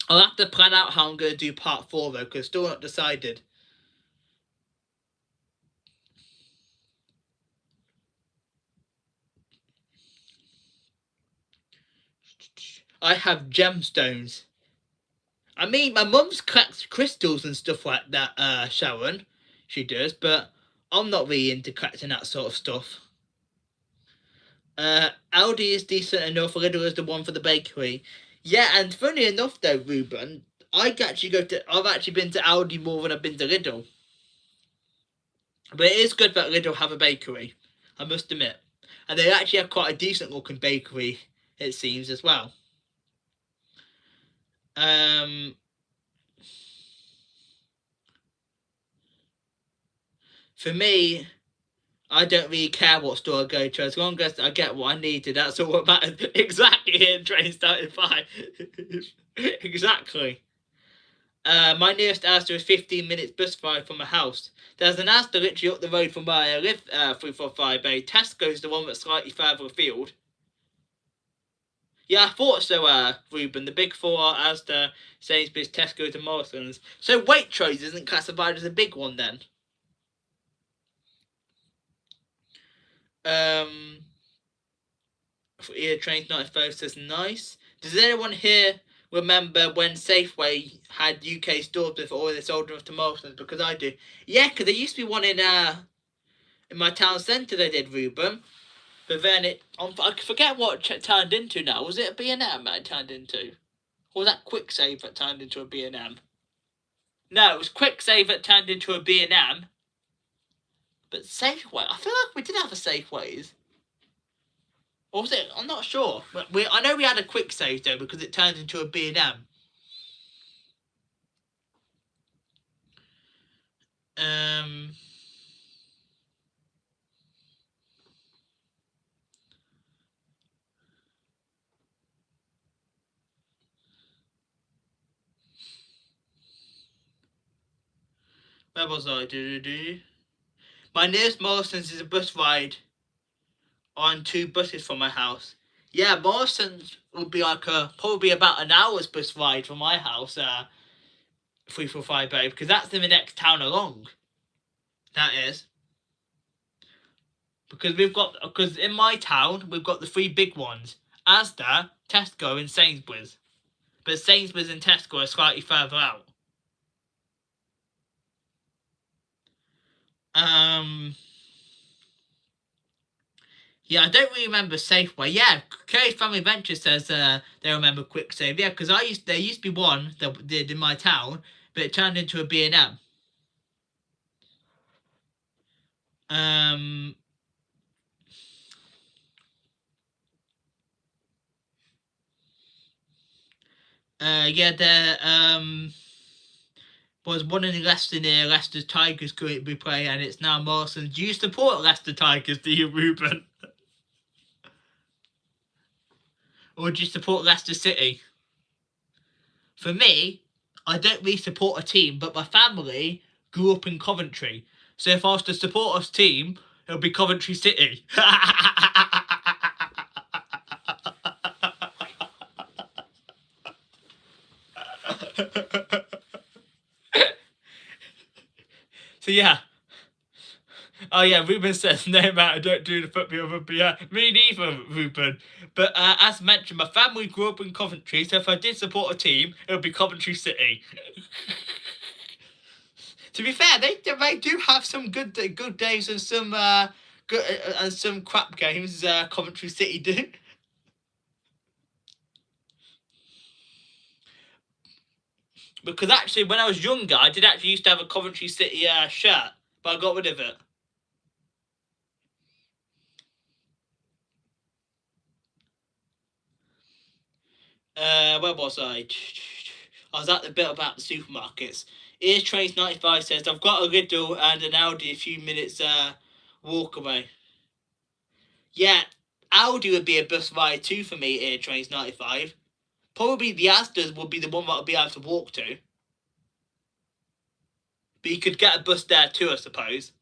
I'll have to plan out how I'm going to do part 4 though, because still not decided. I have gemstones. I mean, my mum's collects crystals and stuff like that, Sharon. She does, but I'm not really into collecting that sort of stuff. Aldi is decent enough. Lidl is the one for the bakery. Yeah, and funny enough though, Ruben, I've actually been to Aldi more than I've been to Lidl. But it is good that Lidl have a bakery, I must admit. And they actually have quite a decent looking bakery, it seems, as well. For me, I don't really care what store I go to, as long as I get what I needed. That's all that matters. Exactly, in Train 35. Exactly. My nearest Asda is 15 minutes bus ride from my house. There's an Asda literally up the road from where I live, 345A. Tesco's the one that's slightly further afield. Yeah, I thought so, Ruben. The big four are Asda, Sainsbury's, Tesco's, and Morrison's. So Waitrose isn't classified as a big one then? For Eartrains95 says nice. Does anyone here remember when Safeway had UK stores before they sold them to Morrison's? Because I do. Yeah, because there used to be one in my town centre they did, Ruben. But then I forget what it turned into now. Was it a B&M that it turned into? Or was that Quick Save that turned into a B&M? No, it was Quick Save that turned into a B&M. But Safeway, I feel like we did have a Safeways. Or was it? I'm not sure. But I know we had a Quick Save though, because it turned into a B&M. Where was I? My nearest Morrison's is a bus ride on 2 buses from my house. Yeah, Morrison's would be like probably about an hour's bus ride from my house, 345A, because that's in the next town along. That is. Because in my town, we've got the 3 big ones. Asda, Tesco, and Sainsbury's. But Sainsbury's and Tesco are slightly further out. Yeah, I don't really remember Safeway. Yeah, Curry's Family Venture says they remember Quick Save. Yeah, because there used to be one that did in my town, but it turned into a B&M. Yeah, there was one in Leicester near Leicester's Tigers going to be playing, and it's now Morrison's. Do you support Leicester Tigers, do you, Ruben? Or do you support Leicester City? For me, I don't really support a team, but my family grew up in Coventry. So if I was to support a team, it would be Coventry City. So yeah. Oh yeah, Ruben says, no matter, I don't do the football rugby. Yeah, me neither, Ruben. But as mentioned, my family grew up in Coventry, so if I did support a team, it would be Coventry City. To be fair, they do have some good days and some good and some crap games. Coventry City do. Because actually, when I was younger, I did actually used to have a Coventry City shirt, but I got rid of it. Where was I? I was at the bit about the supermarkets. Here's Trains 95 says, I've got a Lidl and an Aldi a few minutes walk away. Yeah, Aldi would be a bus ride too for me, Air Trains 95. Probably the Asdas would be the one that I'd be able to walk to. But you could get a bus there too, I suppose.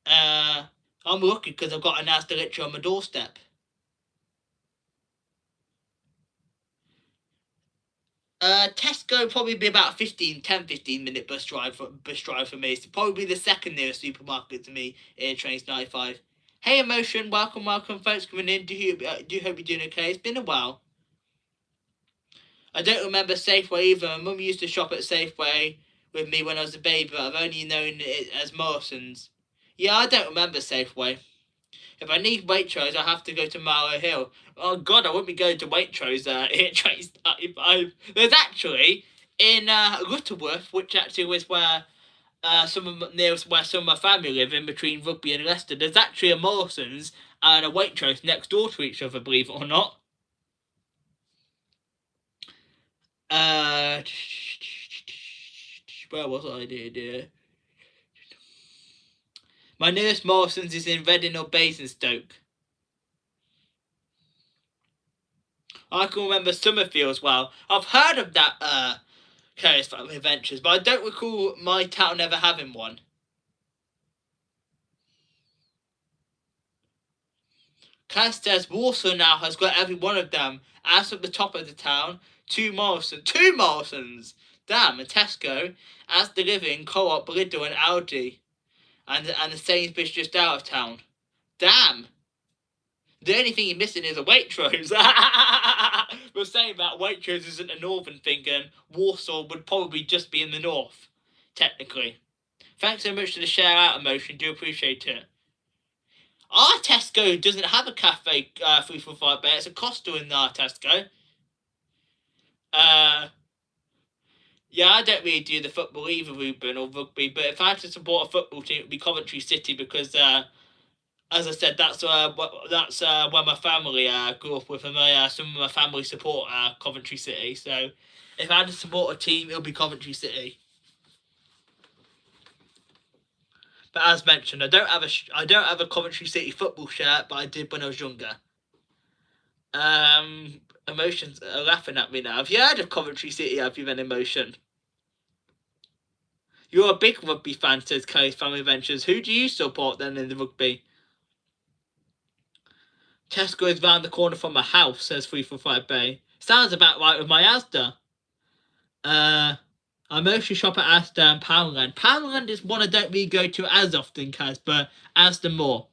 I'm lucky because I've got an Asda literally on my doorstep. Tesco probably be about 15 minute bus drive for me. It's probably the second nearest supermarket to me. Air Trains 95. Hey Emotion, welcome, folks coming in. Do hope you're doing okay. It's been a while. I don't remember Safeway either. My mum used to shop at Safeway with me when I was a baby, but I've only known it as Morrison's. Yeah, I don't remember Safeway. If I need Waitrose, I have to go to Marlow Hill. Oh God, I won't be going to Waitrose. There's actually in Lutterworth, which actually was where where some of my family live, in between Rugby and Leicester. There's actually a Morrison's and a Waitrose next door to each other, believe it or not. Where was I, dear? My nearest Morrison's is in Reading or Basingstoke. I can remember Summerfield as well. I've heard of that Curious Family Adventures, but I don't recall my town ever having one. Cass says Warsaw now has got every one of them. As at the top of the town, two Morrisons! Damn, and Tesco, as the living, Co-op, Lidl and Aldi. And the Sainsbury's just out of town. Damn! The only thing you're missing is a Waitrose. We're saying that Waitrose isn't a northern thing, and Warsaw would probably just be in the north, technically. Thanks so much for the share out Emotion. Do appreciate it. Our Tesco doesn't have a cafe 345 bay. It's a Costa in our Tesco. Yeah, I don't really do the football either, Ruben, or rugby. But if I had to support a football team, it would be Coventry City because, as I said, that's where my family grew up with, and some of my family support Coventry City. So, if I had to support a team, it would be Coventry City. But as mentioned, I don't have a Coventry City football shirt, but I did when I was younger. Emotions are laughing at me now. Have you heard of Coventry City? Have you been Emotion? You're a big rugby fan, says Curry's Family Ventures. Who do you support then in the rugby? Tesco is round the corner from my house, says 345 Bay. Sounds about right with my Asda. I mostly shop at Asda and Poundland. Poundland is one I don't really go to as often, Kaz, but Asda more.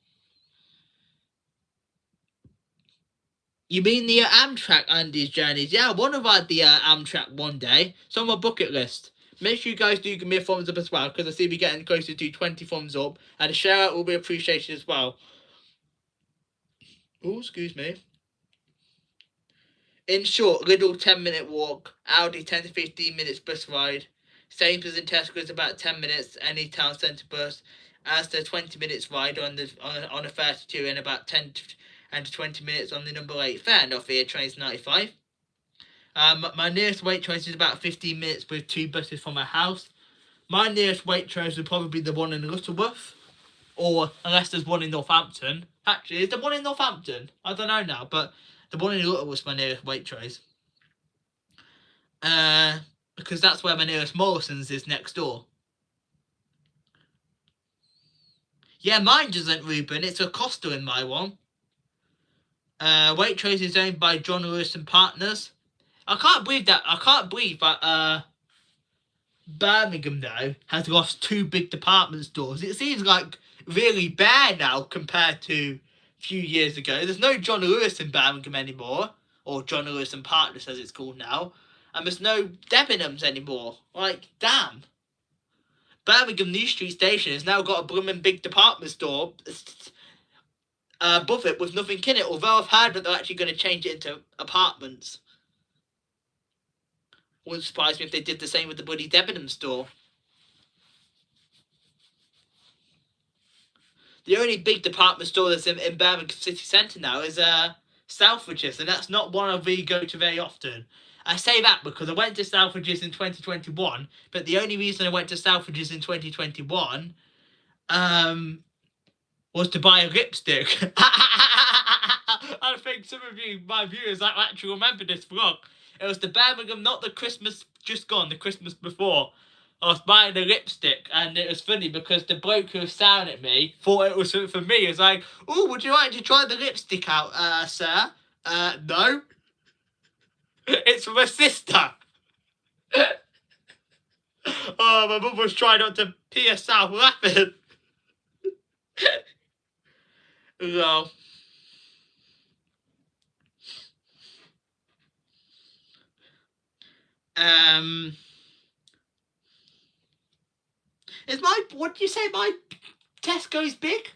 You mean the Amtrak Andy's journeys? Yeah, I want to ride the Amtrak one day. It's on my bucket list. Make sure you guys do give me a thumbs up as well, because I see we're getting closer to 20 thumbs up, and a shout out will be appreciated as well. Oh, excuse me. In short, Lidl 10-minute walk, Aldi 10 to 15 minutes bus ride, Sainsbury's and Tesco's about 10 minutes, any town centre bus, as the 20 minutes ride on a 32 and about 10 to 20 minutes on the number 8 fan off here, trains 95. My nearest Waitrose is about 15 minutes with 2 buses from my house. My nearest Waitrose would probably be the one in Lutterworth, or unless there's one in Northampton. Actually, is there one in Northampton? I don't know now, but the one in Lutterworth is my nearest Waitrose. Because that's where my nearest Morrison's is next door. Yeah, mine doesn't, Ruben. It's a Costa in my one. Waitrose is owned by John Lewis and Partners. I can't believe that Birmingham, though, has lost 2 big department stores. It seems like really bare now compared to a few years ago. There's no John Lewis in Birmingham anymore, or John Lewis and Partners as it's called now, and there's no Debenhams anymore. Like, damn. Birmingham New Street Station has now got a blooming big department store above it with nothing in it, although I've heard that they're actually going to change it into apartments. Wouldn't surprise me if they did the same with the bloody Debenham store. The only big department store that's in Birmingham city centre now is Selfridges, and that's not one I really go to very often. I say that because I went to Selfridges in 2021, but the only reason I went to Selfridges in 2021 was to buy a lipstick. I think some of you, my viewers, that actually remember this vlog. It was the Birmingham, not the Christmas just gone, the Christmas before. I was buying a lipstick, and it was funny because the bloke who was selling at me thought it was for me. He was like, "Oh, would you like to try the lipstick out, sir?" No. It's for my sister. Oh, my mum was trying not to pee herself laughing. No. What do you say, my Tesco's big?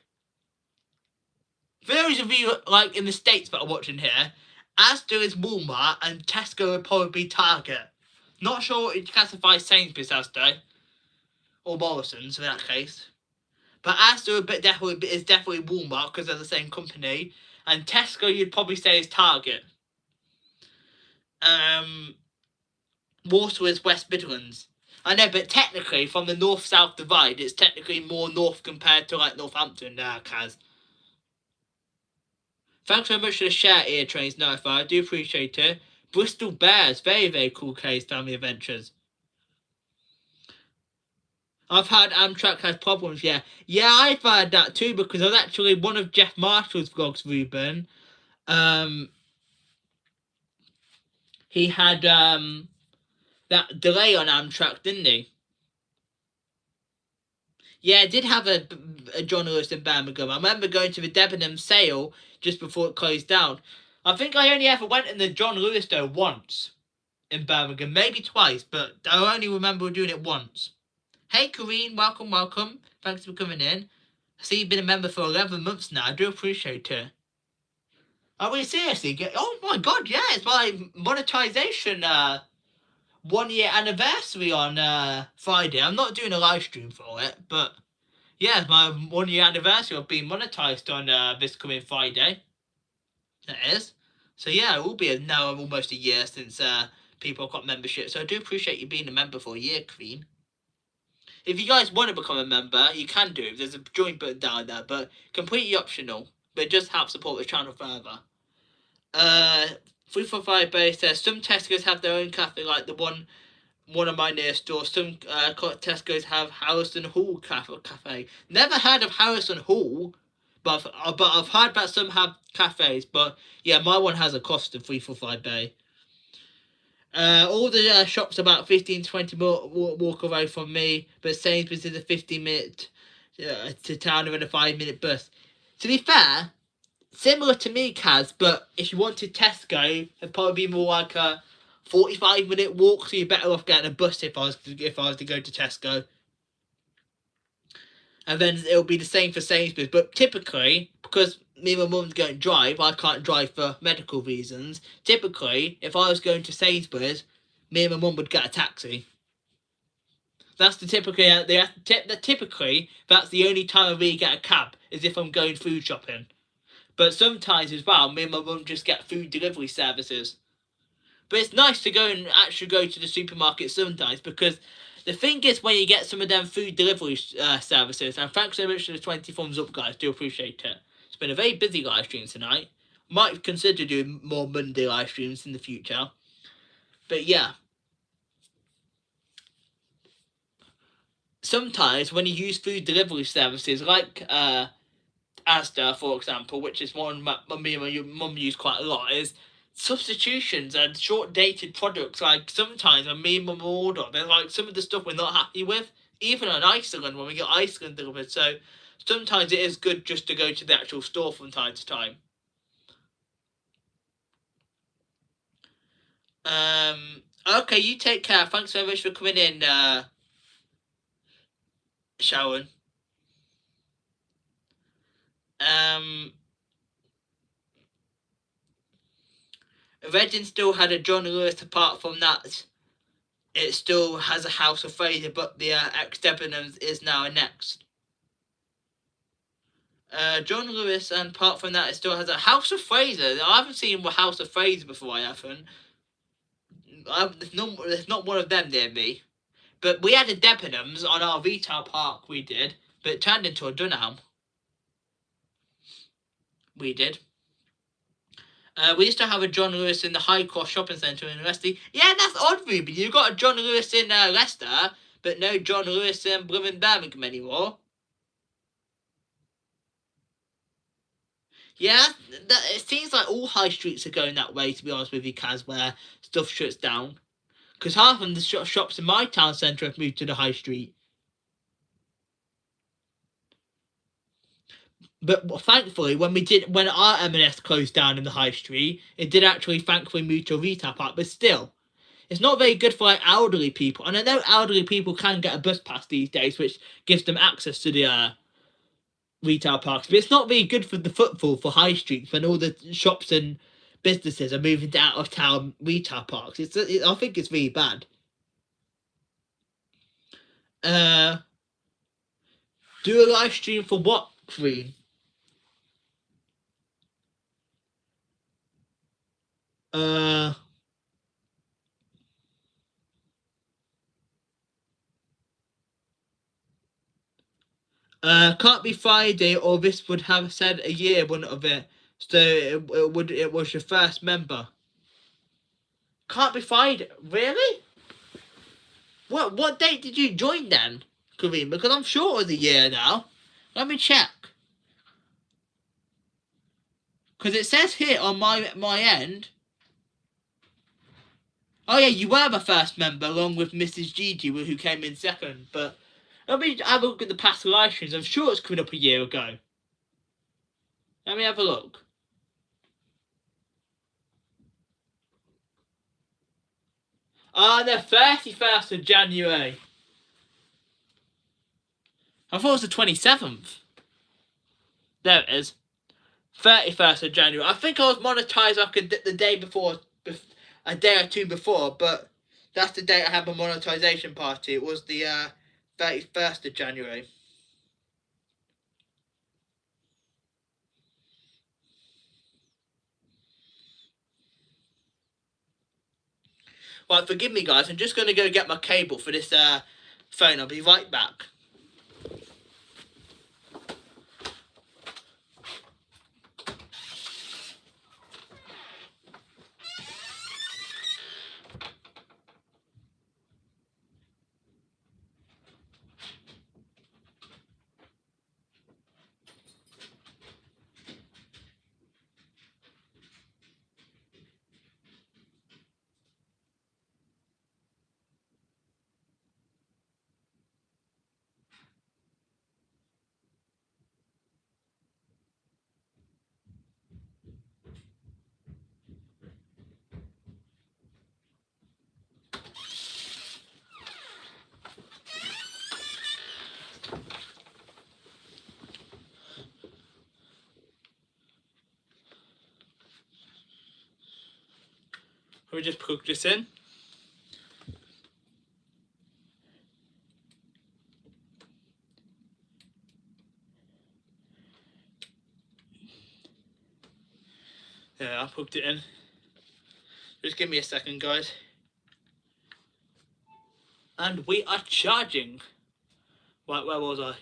For those of you, like, in the States that are watching here, Asda is Walmart, and Tesco would probably be Target. Not sure what it classifies Sainsbury's as, though. Or Morrison's, in that case. But Asda is definitely Walmart, because they're the same company. And Tesco, you'd probably say, is Target. Water is West Midlands. I know, but technically, from the north-south divide, it's technically more north compared to, like, Northampton, Kaz. Thanks very much for the share, Ear Trains 95. I do appreciate it. Bristol Bears, very, very cool case, Family Adventures. I've heard Amtrak has problems, yeah. Yeah, I've heard that too, because I was actually one of Jeff Marshall's vlogs, Ruben. He had that delay on Amtrak, didn't he? Yeah, it did have a John Lewis in Birmingham. I remember going to the Debenham sale just before it closed down. I think I only ever went in the John Lewis though once in Birmingham, maybe twice, but I only remember doing it once. Hey, Kareen, welcome. Thanks for coming in. I see you've been a member for 11 months now. I do appreciate it. Are we seriously? Oh my god, yeah, it's my monetization 1 year anniversary on Friday. I'm not doing a live stream for it, but yeah, it's my 1 year anniversary of being monetized on this coming Friday. That is. So yeah, it will be now almost a year since people have got membership. So I do appreciate you being a member for a year, Queen. If you guys want to become a member, you can do. There's a join button down there, but completely optional. But it just helps support the channel further. 345 base says some Tesco's have their own cafe, like the one of my nearest stores. Some Tesco's have Harrison Hall cafe. Never heard of Harrison Hall, but I've heard that some have cafes. But yeah, my one has a cost of 345 bay. All the shops about 15-20 walk away from me, but Sainsbury's is a 15-minute to town and a 5-minute bus. To be fair, similar to me, Kaz, but if you wanted Tesco, it'd probably be more like a 45-minute walk, so you're better off getting a bus if I was to go to Tesco. And then it'll be the same for Sainsbury's, but typically, because me and my mum don't drive, I can't drive for medical reasons. Typically, if I was going to Sainsbury's, me and my mum would get a taxi. That's the typically typically that's the only time I really get a cab is if I'm going food shopping. But sometimes as well, me and my mum just get food delivery services. But it's nice to go and actually go to the supermarket sometimes, because the thing is, when you get some of them food delivery services, and thanks so much for the 20 thumbs up, guys, do appreciate it. It's been a very busy live stream tonight. Might consider doing more Monday live streams in the future. But yeah. Sometimes when you use food delivery services like Asda, for example, which is one me and my mum use quite a lot, is substitutions and short-dated products. Like sometimes when me and mum order, there's like some of the stuff we're not happy with, even on Iceland when we get Iceland delivered. So sometimes it is good just to go to the actual store from time to time. Okay, you take care. Thanks so much for coming in, Sharon. Reading still had a John Lewis. Apart from that, it still has a House of Fraser, but the ex-Debenhams is now next. John Lewis, and apart from that, it still has a House of Fraser. I haven't seen a House of Fraser before. I haven't. There's not one of them near me. But we had a Debenhams on our retail park. We did, but it turned into a Dunham. We did. We used to have a John Lewis in the High Cross Shopping Centre in Leicester. Yeah, that's odd, Ruby. You've got a John Lewis in Leicester, but no John Lewis in Birmingham anymore. Yeah, it seems like all high streets are going that way, to be honest with you, Kaz, where stuff shuts down. Because half of the shops in my town centre have moved to the high street. But thankfully, when our M&S closed down in the high street, it did actually thankfully move to a retail park. But still, it's not very good for like elderly people. And I know elderly people can get a bus pass these days, which gives them access to the retail parks. But it's not very good for the footfall for high streets when all the shops and businesses are moving to out of town retail parks. I think it's really bad. Do a live stream for what, Queen? Can't be Friday, or this would have said a year, wouldn't of it? So it was your first member. Can't be Friday, really? What date did you join then, Kareem? Because I'm sure it was a year now. Let me check. Because it says here on my end. Oh yeah, you were the first member along with Mrs. Gigi, who came in second. But let me have a look at the past live streams. I'm sure it's coming up a year ago. Let me have a look. The 31st of January. I thought it was the 27th. There it is. 31st of January. I think I was monetized like the day before, a day or two before, but that's the date I had my monetization party. It was the 31st of January. Right, forgive me, guys. I'm just going to go get my cable for this phone. I'll be right back. Let me just plug this in. Yeah, I plugged it in. Just give me a second, guys. And we are charging. Right, where was I?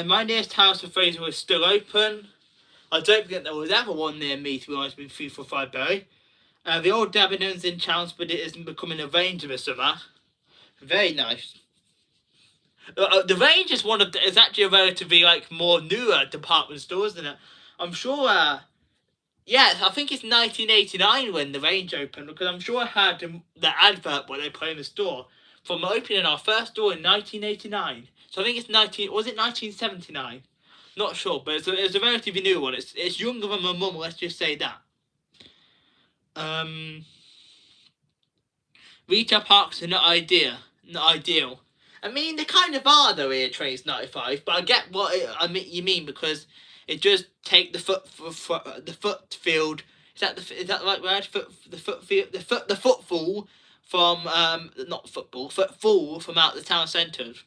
My nearest house for Fraser was still open. I don't think there was ever one near me, to be honest, with 345 Berry. The old Debenhams in Chelmsford is becoming a Range this summer. Very nice. The Range is is actually a relatively more newer department store, isn't it? I'm sure. Yeah, I think it's 1989 when the Range opened, because I'm sure I had the advert when they put in the store from opening our first store in 1989. So I think it's 1979? Not sure, but it's a relatively new one. It's younger than my mum. Let's just say that. Retail parks are not ideal. I mean, they kind of are though here, Trains 95. But I get what you mean, because it does take the foot field. Is that the right word? The footfall from not football, footfall from out the town centres.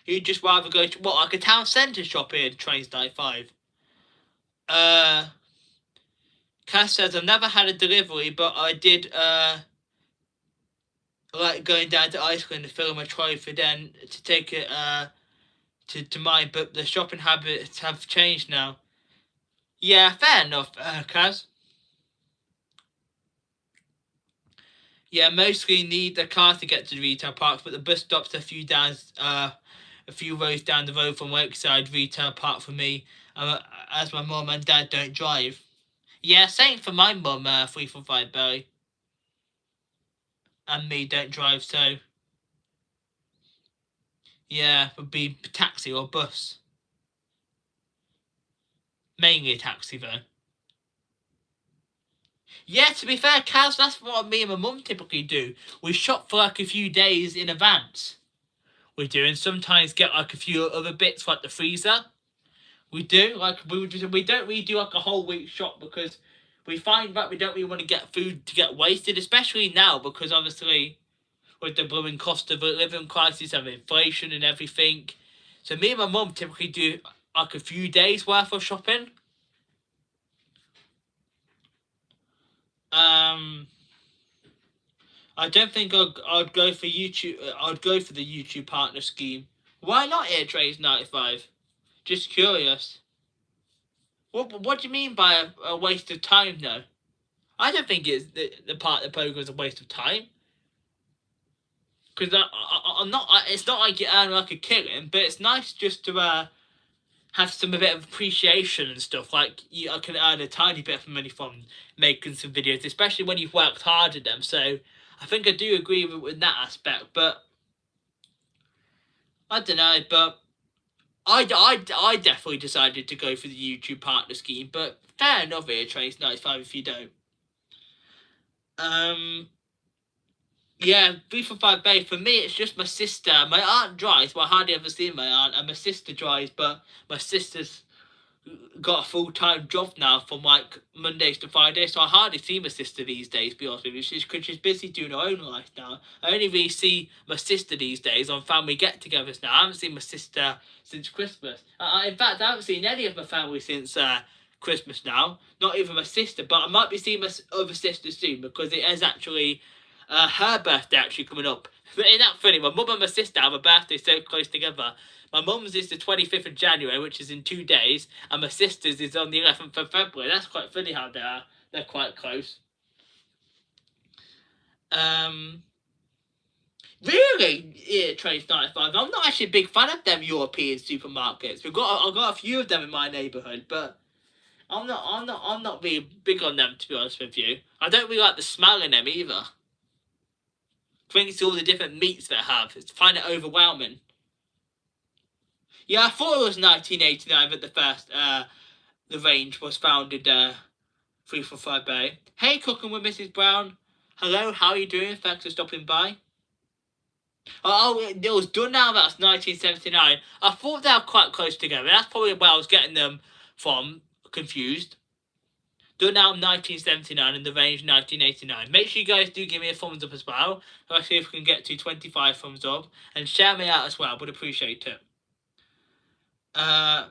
You'd just rather go to what, like a town centre shop here, Trains 95. Cass says I've never had a delivery, but I did like going down to Iceland to fill my trophy, then to take it to mine, but the shopping habits have changed now. Yeah, fair enough, Kaz. Yeah, mostly need the car to get to the retail parks, but the bus stop's a few roads down the road from Warwickshire retail park for me, as my mum and dad don't drive. Yeah, same for my mum, 345 Berry. And me don't drive, so yeah, would be taxi or bus. Mainly a taxi though. Yeah, to be fair, Kaz, that's what me and my mum typically do. We shop for like a few days in advance. We do, and sometimes get like a few other bits like the freezer. We do, we don't really do like a whole week shop, because we find that we don't really want to get food to get wasted, especially now, because obviously with the blooming cost of living crisis and inflation and everything. So me and my mum typically do like a few days worth of shopping. I don't think I'd go for YouTube. I'd go for the YouTube partner scheme. Why not AirTrays 95? Just curious. What do you mean by a waste of time, though? I don't think it's the part of the program is a waste of time. Because I'm not. It's not like you earn like a killing, but it's nice just to have some bit of appreciation and stuff. Like I can earn a tiny bit of money from making some videos, especially when you've worked hard at them. So I think I do agree with that aspect, but I don't know. But I definitely decided to go for the YouTube partner scheme. But fair enough, here, Trace 95 if you don't. Yeah, 345 Bay, for me, it's just my sister. My aunt drives, but I hardly ever see my aunt, and my sister drives, but my sister's got a full-time job now from like Mondays to Fridays, so I hardly see my sister these days, to be honest with you. She's busy doing her own life now. I only really see my sister these days on family get-togethers now. I haven't seen my sister since Christmas. In fact, I haven't seen any of my family since Christmas now. Not even my sister, but I might be seeing my other sister soon, because it is actually her birthday actually coming up. But isn't that funny? My mum and my sister have a birthday so close together. My mum's is the 25th of January, which is in 2 days, and my sister's is on the 11th of February. That's quite funny how they're quite close. Really? Yeah, Trace 95. I'm not actually a big fan of them European supermarkets. I've got a few of them in my neighbourhood, but I'm not really big on them, to be honest with you. I don't really like the smell in them either. I think it's all the different meats they have. I find it overwhelming. Yeah, I thought it was 1989 that the first the range was founded 345 Bay. Hey, Cooking with Mrs. Brown. Hello, how are you doing? Thanks for stopping by. Oh, it was done now. That's 1979. I thought they were quite close together. That's probably where I was getting them from. Confused. Done out 1979 in the range 1989. Make sure you guys do give me a thumbs up as well. Let's see if we can get to 25 thumbs up. And share me out as well. Would appreciate it. Ear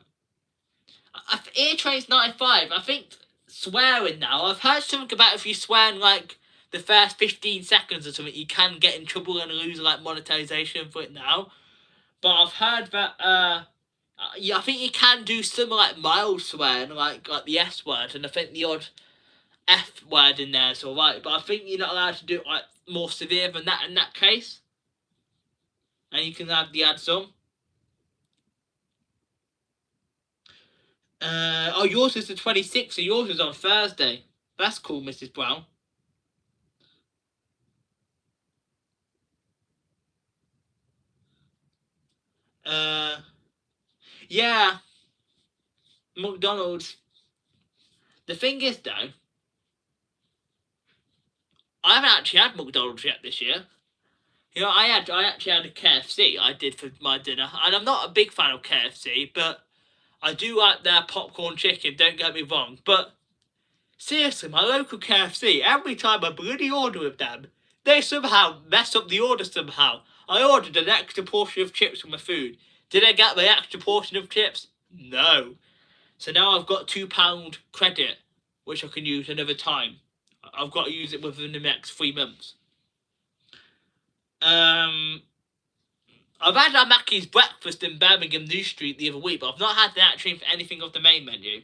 Train's 95. I think swearing now. I've heard something about if you swear in like the first 15 seconds or something, you can get in trouble and lose like monetization for it now. But I've heard that yeah, I think you can do some like mild swearing, like the S word, and I think the odd F word in there is alright. But I think you're not allowed to do it like more severe than that in that case. And you can have the add some. Oh, yours is the 26th, so yours is on Thursday. That's cool, Mrs. Brown. Yeah. McDonald's. The thing is, though, I haven't actually had McDonald's yet this year. You know, I actually had a KFC. I did for my dinner, and I'm not a big fan of KFC, but I do like their popcorn chicken. Don't get me wrong, but seriously, my local KFC. Every time I bloody order with them, they somehow mess up the order somehow. I ordered an extra portion of chips for my food. Did I get the extra portion of chips? No. So now I've got £2 credit, which I can use another time. I've got to use it within the next 3 months. I've had a Mackey's breakfast in Birmingham New Street the other week, but I've not had that actually for anything off the main menu.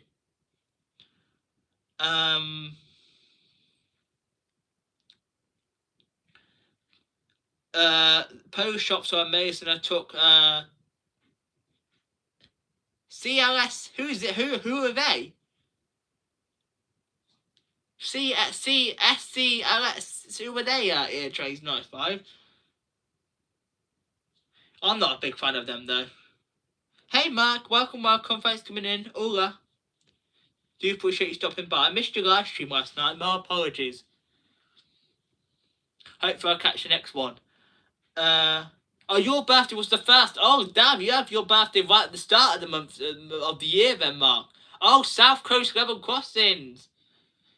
Post shops are amazing. I took CLS. Who is it? Who are they? SCLS. Who were they at Ear Trays 95? I'm not a big fan of them though. Hey Mark, welcome. Thanks for coming in. Hola. Do appreciate you stopping by. I missed your live stream last night. My apologies. Hopefully I'll catch the next one. Oh, your birthday was the first. Oh, damn, you have your birthday right at the start of the month of the year then, Mark. Oh, South Coast Level Crossings.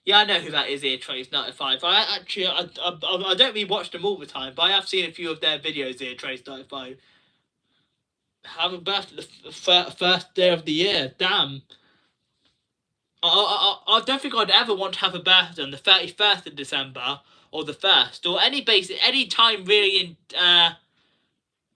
Yeah, I know who that is, Ear Trace 95. I don't really watch them all the time, but I have seen a few of their videos, Ear Trace 95. Have a birthday the first day of the year. Damn. I don't think I'd ever want to have a birthday on the 31st of December or the 1st or any time really in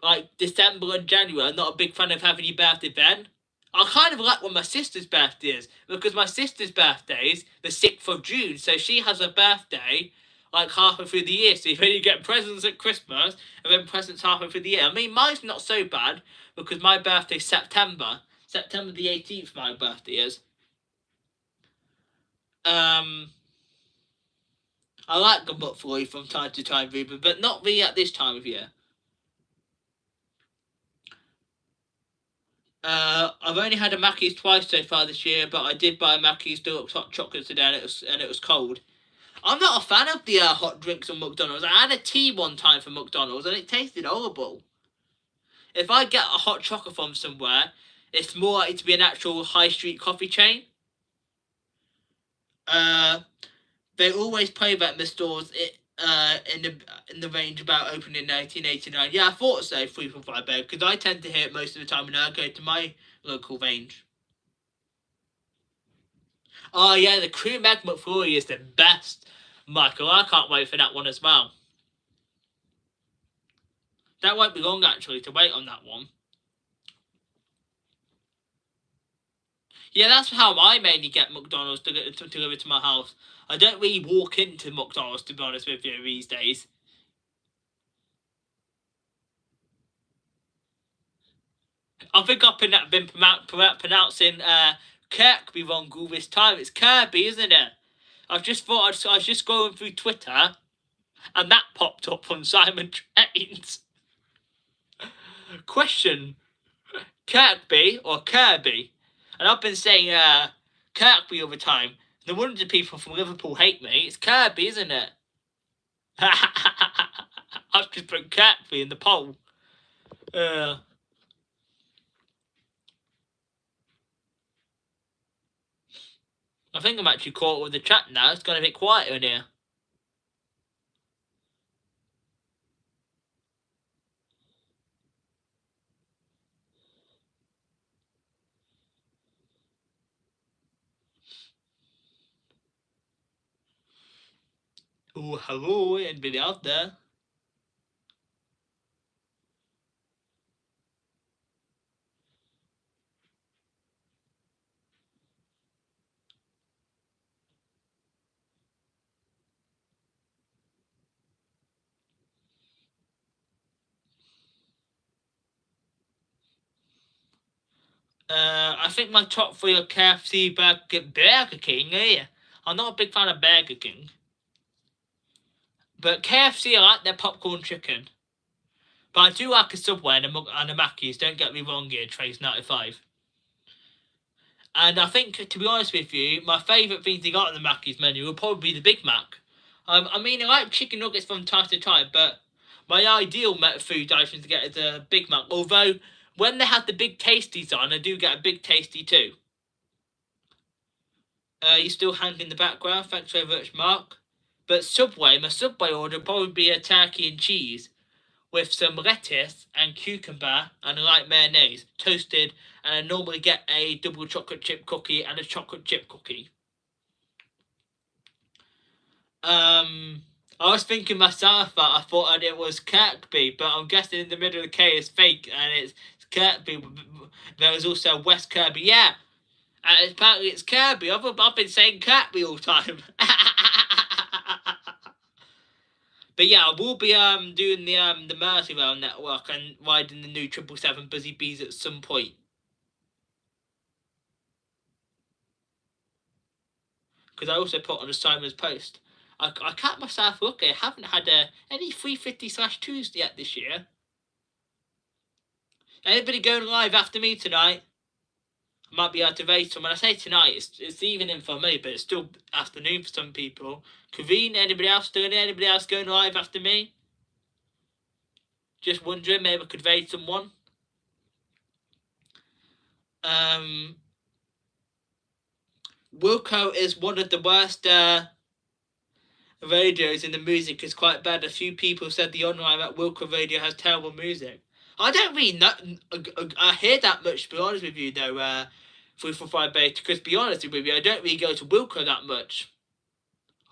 like December and January. I'm not a big fan of having your birthday then. I kind of like when my sister's birthday is, because my sister's birthday is the 6th of June, so she has a birthday like halfway through the year. So you get presents at Christmas and then presents halfway through the year. I mean, mine's not so bad because my birthday's September. September the 18th my birthday is. I like them up for you from time to time, Ruben, but not really at this time of year. I've only had a Mackey's twice so far this year, but I did buy a Mackey's Deluxe Hot Chocolate today, and it was cold. I'm not a fan of the hot drinks from McDonald's. I had a tea one time from McDonald's, and it tasted horrible. If I get a hot chocolate from somewhere, it's more likely to be an actual high street coffee chain. They always play that in the stores. In the range about opening in 1989. Yeah, I thought so, 345 Bear, because I tend to hear it most of the time when I go to my local range. Oh yeah, the Cream Egg McFlurry is the best, Michael. I can't wait for that one as well. That won't be long actually to wait on that one. Yeah, that's how I mainly get McDonald's to deliver to my house. I don't really walk into McDonald's, to be honest with you, these days. I think I've been pronouncing Kirkby wrong all this time. It's Kirby, isn't it? I was just going through Twitter, and that popped up on Simon Trains. Question: Kirkby or Kirby? And I've been saying Kirkby all the time. No wonder people from Liverpool hate me. It's Kirby, isn't it? I've just put Kirkby in the poll. I think I'm actually caught with the chat now. It's gone a bit quieter in here. Oh, hello, anybody out there? I think my top 3 are KFC, Burger King. Yeah, I'm not a big fan of Burger King, but KFC, I like their popcorn chicken. But I do like a Subway and a Mackey's. Don't get me wrong here, Trace 95. And I think, to be honest with you, my favourite things they got on the Mackey's menu will probably be the Big Mac. I mean, I like chicken nuggets from time to time, but my ideal food item to get is a Big Mac. Although, when they have the big tasties on, I do get a big tasty too. You still hang in the background, thanks very much, Mark. But Subway, my Subway order would probably be a turkey and cheese with some lettuce and cucumber and a light mayonnaise, toasted, and I normally get a double chocolate chip cookie and a chocolate chip cookie. I was thinking myself that I thought that it was Kirkby, but I'm guessing in the middle of the K is fake and it's Kirkby. There was also West Kirby, yeah. And apparently it's Kirby. I've been saying Kirkby all the time. But yeah, I will be doing the Merseyrail network and riding the new 777 Buzzy Bees at some point. Because I also put on a Simon's post. I kept myself lucky. I haven't had any 350/2s yet this year. Anybody going live after me tonight? I might be able to raise some. When I say tonight, it's evening for me, but it's still afternoon for some people. Kaveen, anybody else doing it? Anybody else going live after me? Just wondering, maybe I could raise someone. Wilco is one of the worst radios in the music. Is quite bad. A few people said the online at Wilco radio has terrible music. I don't really I hear that much, to be honest with you, though, 345 beta, because to be honest with you, I don't really go to Wilco that much.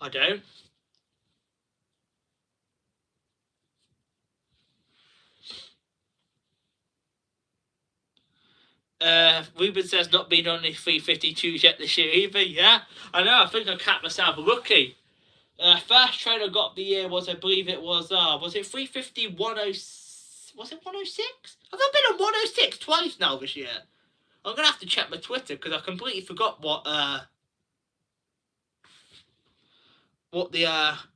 I don't. Ruben says not been on the 352s yet this year either. Yeah, I know. I think I capped myself lucky. First train I got the year was, I believe it was it 350 was it 106? Have I been on 106 twice now this year? I'm gonna have to check my Twitter because I completely forgot what the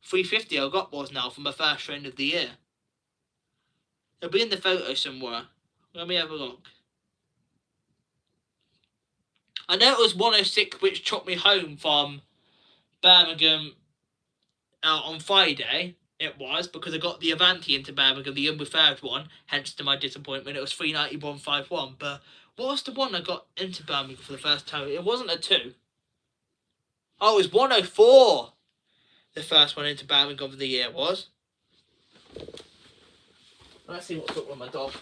350 I got was now for my first train of the year. It'll be in the photo somewhere. Let me have a look. I know it was 106, which took me home from Birmingham on Friday. It was, because I got the Avanti into Birmingham, the unreferred one, hence to my disappointment. It was 391.51. But what was the one I got into Birmingham for the first time? It wasn't a 2. Oh, it was 104. The first one into Birmingham of the year was. Let's see what's up with my dog.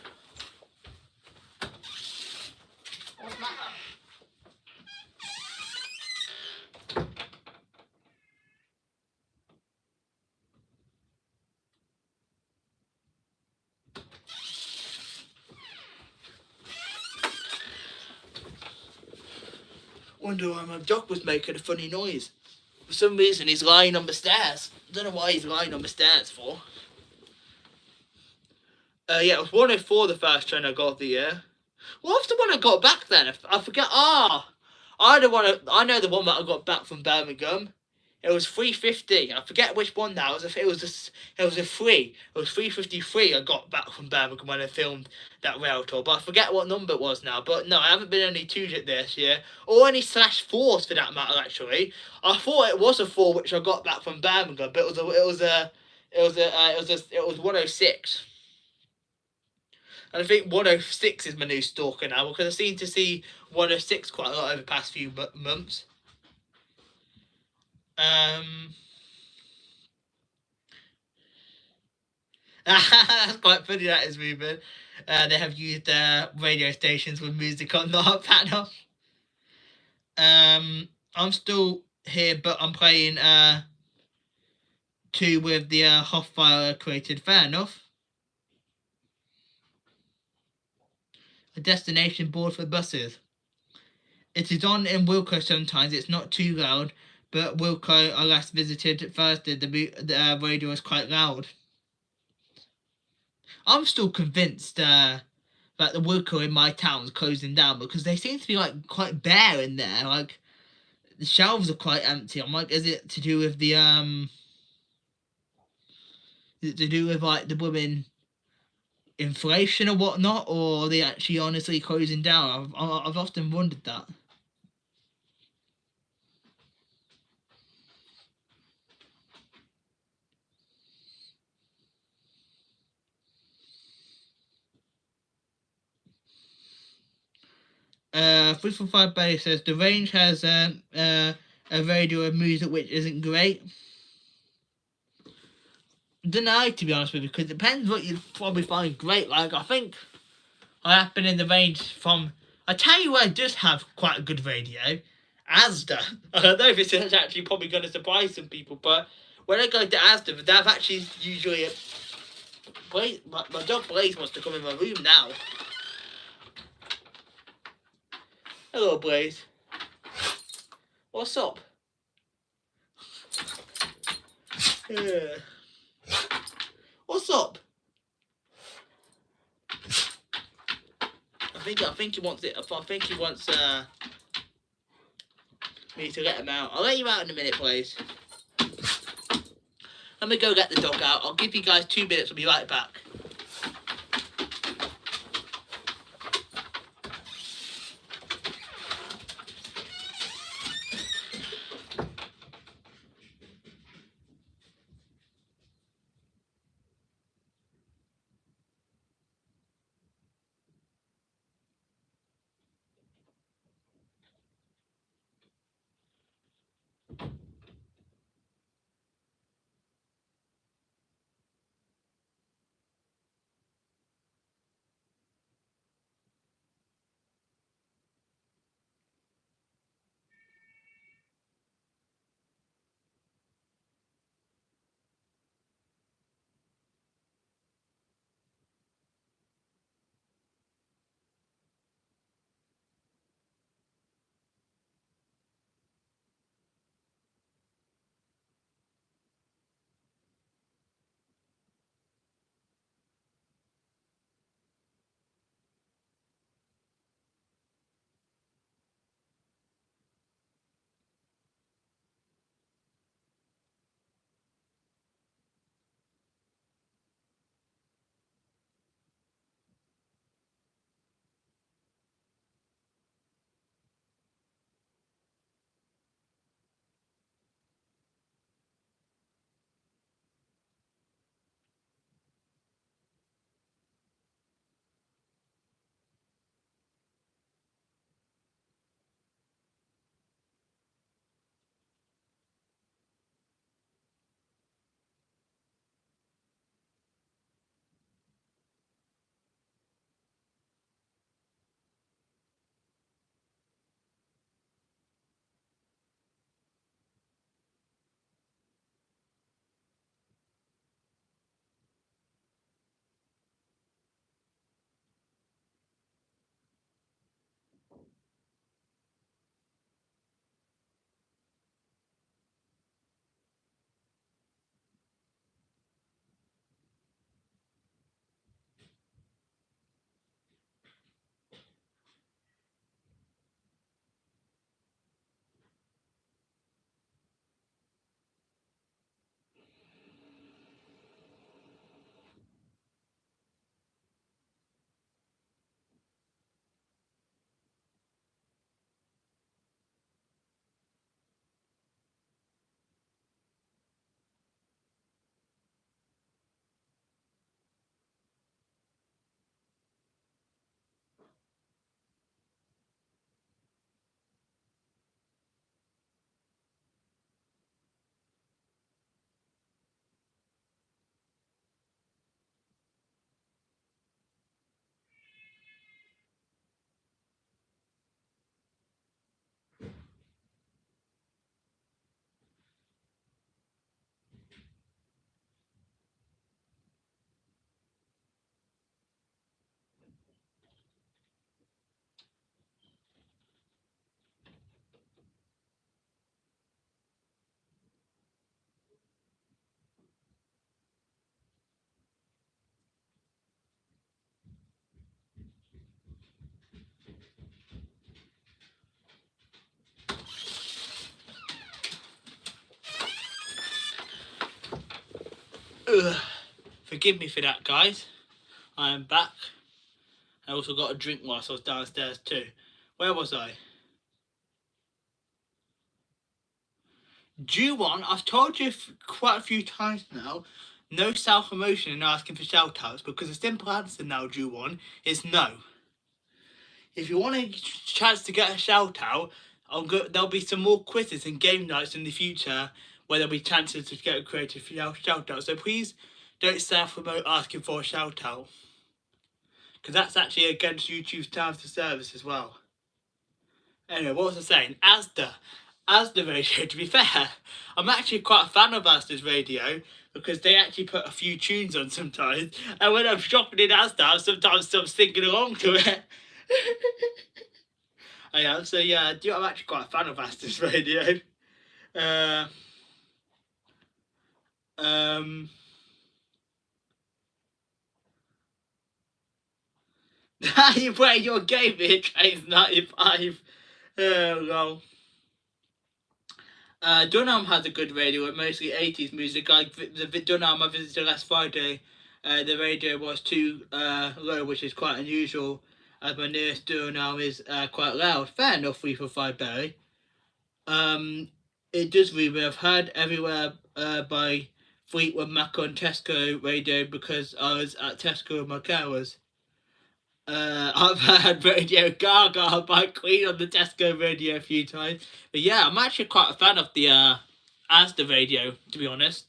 What's the matter? Wonder why my dog was making a funny noise. For some reason he's lying on the stairs. I don't know why he's lying on the stairs for. Yeah, it was 104 the first train I got of the year. What was the one I got back then? I forget. I know the one that I got back from Birmingham. It was 350. I forget which one now. It was a 3. It was 353 I got back from Birmingham when I filmed that rail tour. But I forget what number it was now. But no, I haven't been any 2s this year. Or any /4s for that matter, actually. I thought it was a 4 which I got back from Birmingham, but it was 106. And I think 106 is my new stalker now, because I seem to see 106 quite a lot over the past few months. That's quite funny, that is, Ruben. They have used radio stations with music on the hot panel. I'm still here, but I'm playing 2 with the Hoffire created. Fair enough. A destination board for buses. It is on in Wilko sometimes. It's not too loud, but Wilko are less visited. Thursday, the radio is quite loud. I'm still convinced that the Wilko in my town is closing down because they seem to be like quite bare in there. Like the shelves are quite empty. I'm like, is it to do with the Is it to do with like the women inflation or whatnot, or are they actually honestly closing down? I've often wondered that. Three for five Bay says the range has a radio of music which isn't great. Don't know, to be honest with you, because it depends what you probably find great. Like I think I have been in the range from. I tell you where it does have quite a good radio, Asda. I don't know if it's actually probably going to surprise some people, but when I go to Asda, they've actually usually. My dog Blaze wants to come in my room now. Hello, Blaze. What's up? What's up? I think he wants it. I think he wants me to let him out. I'll let you out in a minute, Blaze. Let me go get the dog out. I'll give you guys 2 minutes. I'll be right back. Forgive me for that, guys. I am back. I also got a drink whilst I was downstairs too. Where was I? Ju1, I've told you quite a few times now, no self-promotion in asking for shout-outs, because the simple answer now, Ju1, is no. If you want a chance to get a shout-out, there'll be some more quizzes and game nights in the future where there'll be chances to get a creative shout-out. So please don't self-promote asking for a shout-out, because that's actually against YouTube's terms of service as well. Anyway, what was I saying? Asda radio, to be fair, I'm actually quite a fan of Asda's radio, because they actually put a few tunes on sometimes, and when I'm shopping in Asda, sometimes I'm singing along to it. I am, so yeah, I'm actually quite a fan of Asda's radio. You play your game here, Trace 95. Oh, well. Dunham has a good radio with mostly 80s music. The Dunham I visited last Friday, the radio was too low, which is quite unusual, as my nearest Dunham is quite loud. Fair enough, 345 Barry. It does read, I've heard Everywhere by Fleetwood Mac on Tesco radio because I was at Tesco with my carers. I've heard Radio Gaga by Queen on the Tesco radio a few times. But yeah, I'm actually quite a fan of the Asda radio, to be honest.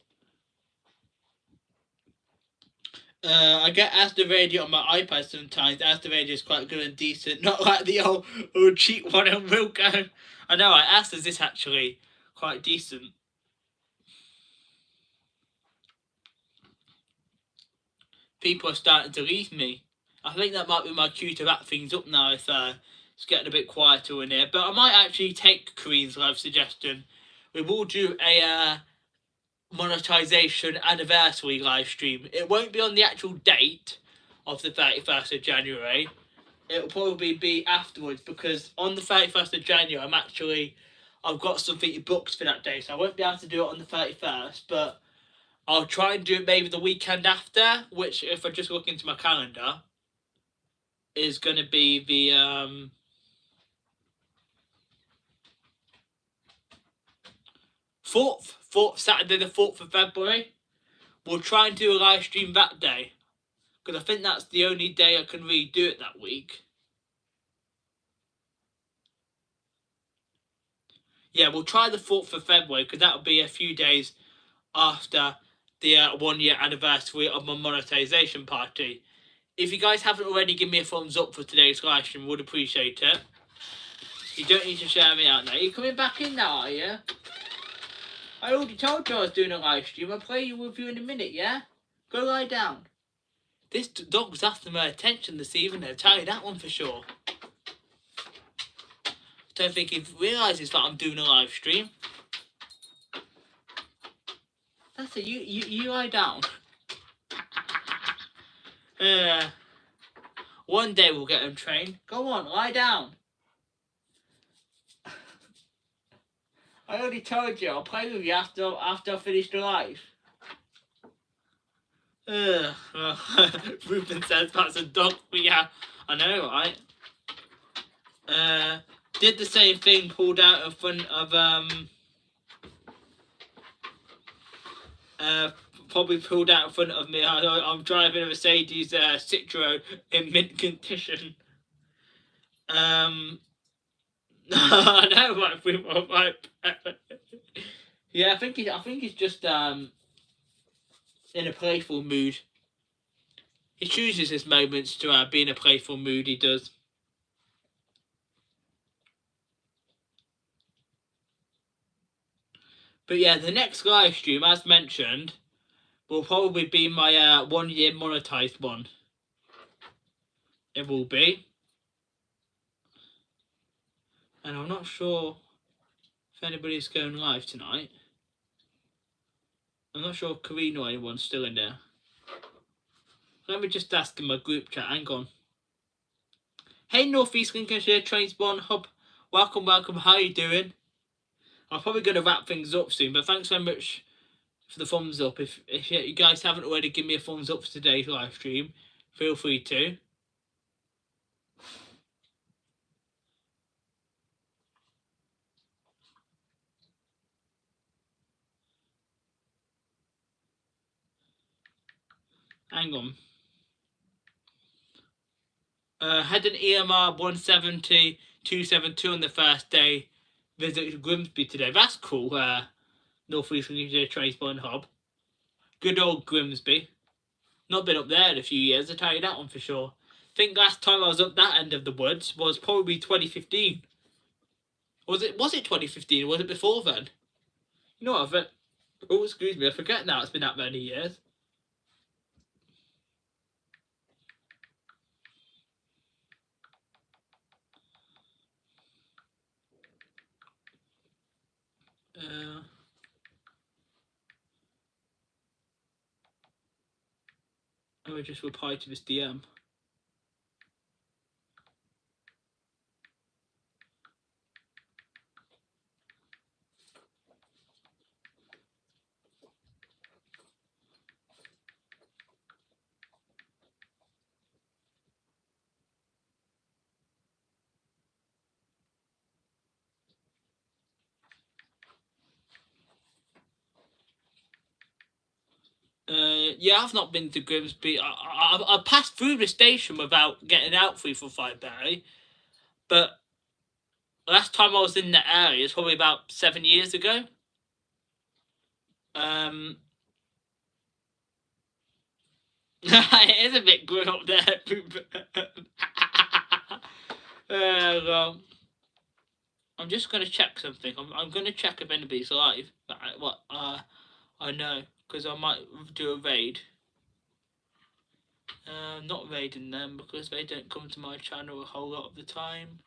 I get Asda radio on my iPad sometimes. Asda radio is quite good and decent, not like the old cheap one on Wilco. I know, Asda's is actually quite decent. People are starting to leave me. I think that might be my cue to wrap things up now if it's getting a bit quieter in here. But I might actually take Kareen's live suggestion. We will do a monetization anniversary live stream. It won't be on the actual date of the 31st of January. It'll probably be afterwards, because on the 31st of January I've got something booked for that day, so I won't be able to do it on the 31st, but I'll try and do it maybe the weekend after, which, if I just look into my calendar, is going to be the 4th Saturday, the 4th of February. We'll try and do a live stream that day, because I think that's the only day I can really do it that week. Yeah, we'll try the 4th of February, because that'll be a few days after the 1 year anniversary of my monetization party. If you guys haven't already, give me a thumbs up for today's live stream, would appreciate it. You don't need to share me out now. You're coming back in now, are you? I already told you I was doing a live stream. I'll play you with you in a minute, yeah? Go lie down. This dog's after my attention this evening, I'll tell you that one for sure. I don't think he realises that I'm doing a live stream. That's it, you lie down. One day we'll get him trained. Go on, lie down. I already told you, I'll play with you after I finish the live. Ruben says that's a dog, but yeah, I know, right? Did the same thing, pulled out in front of probably pulled out in front of me. I'm driving a Mercedes Citroen in mint condition. I know, right. Yeah, I think he's just in a playful mood. He chooses his moments to be in a playful mood. He does. But yeah, the next live stream, as mentioned, will probably be my 1 year monetized one. It will be. And I'm not sure if anybody's going live tonight. I'm not sure if Kareen or anyone's still in there. Let me just ask in my group chat. Hang on. Hey, North East Lincolnshire Transport Hub. Welcome. How are you doing? I'm probably going to wrap things up soon, but thanks very much for the thumbs up. If you guys haven't already given me a thumbs up for today's live stream, feel free to. Hang on. Had an EMR 170272 on the first day. Visit Grimsby today. That's cool. North East Lincolnshire Transport Hub. Good old Grimsby. Not been up there in a few years, I'll tell you that one for sure. I think last time I was up that end of the woods was probably 2015. Was it 2015 or was it before then? You know what, oh, excuse me, I forget now, it's been that many years. I will just reply to this DM. Yeah, I've not been to Grimsby. I passed through the station without getting out 345 Barry, but last time I was in that area is probably about 7 years ago. It is a bit good up there. Well, I'm just going to check something. I'm going to check if anybody's live. I know, because I might do a raid. Not raiding them because they don't come to my channel a whole lot of the time.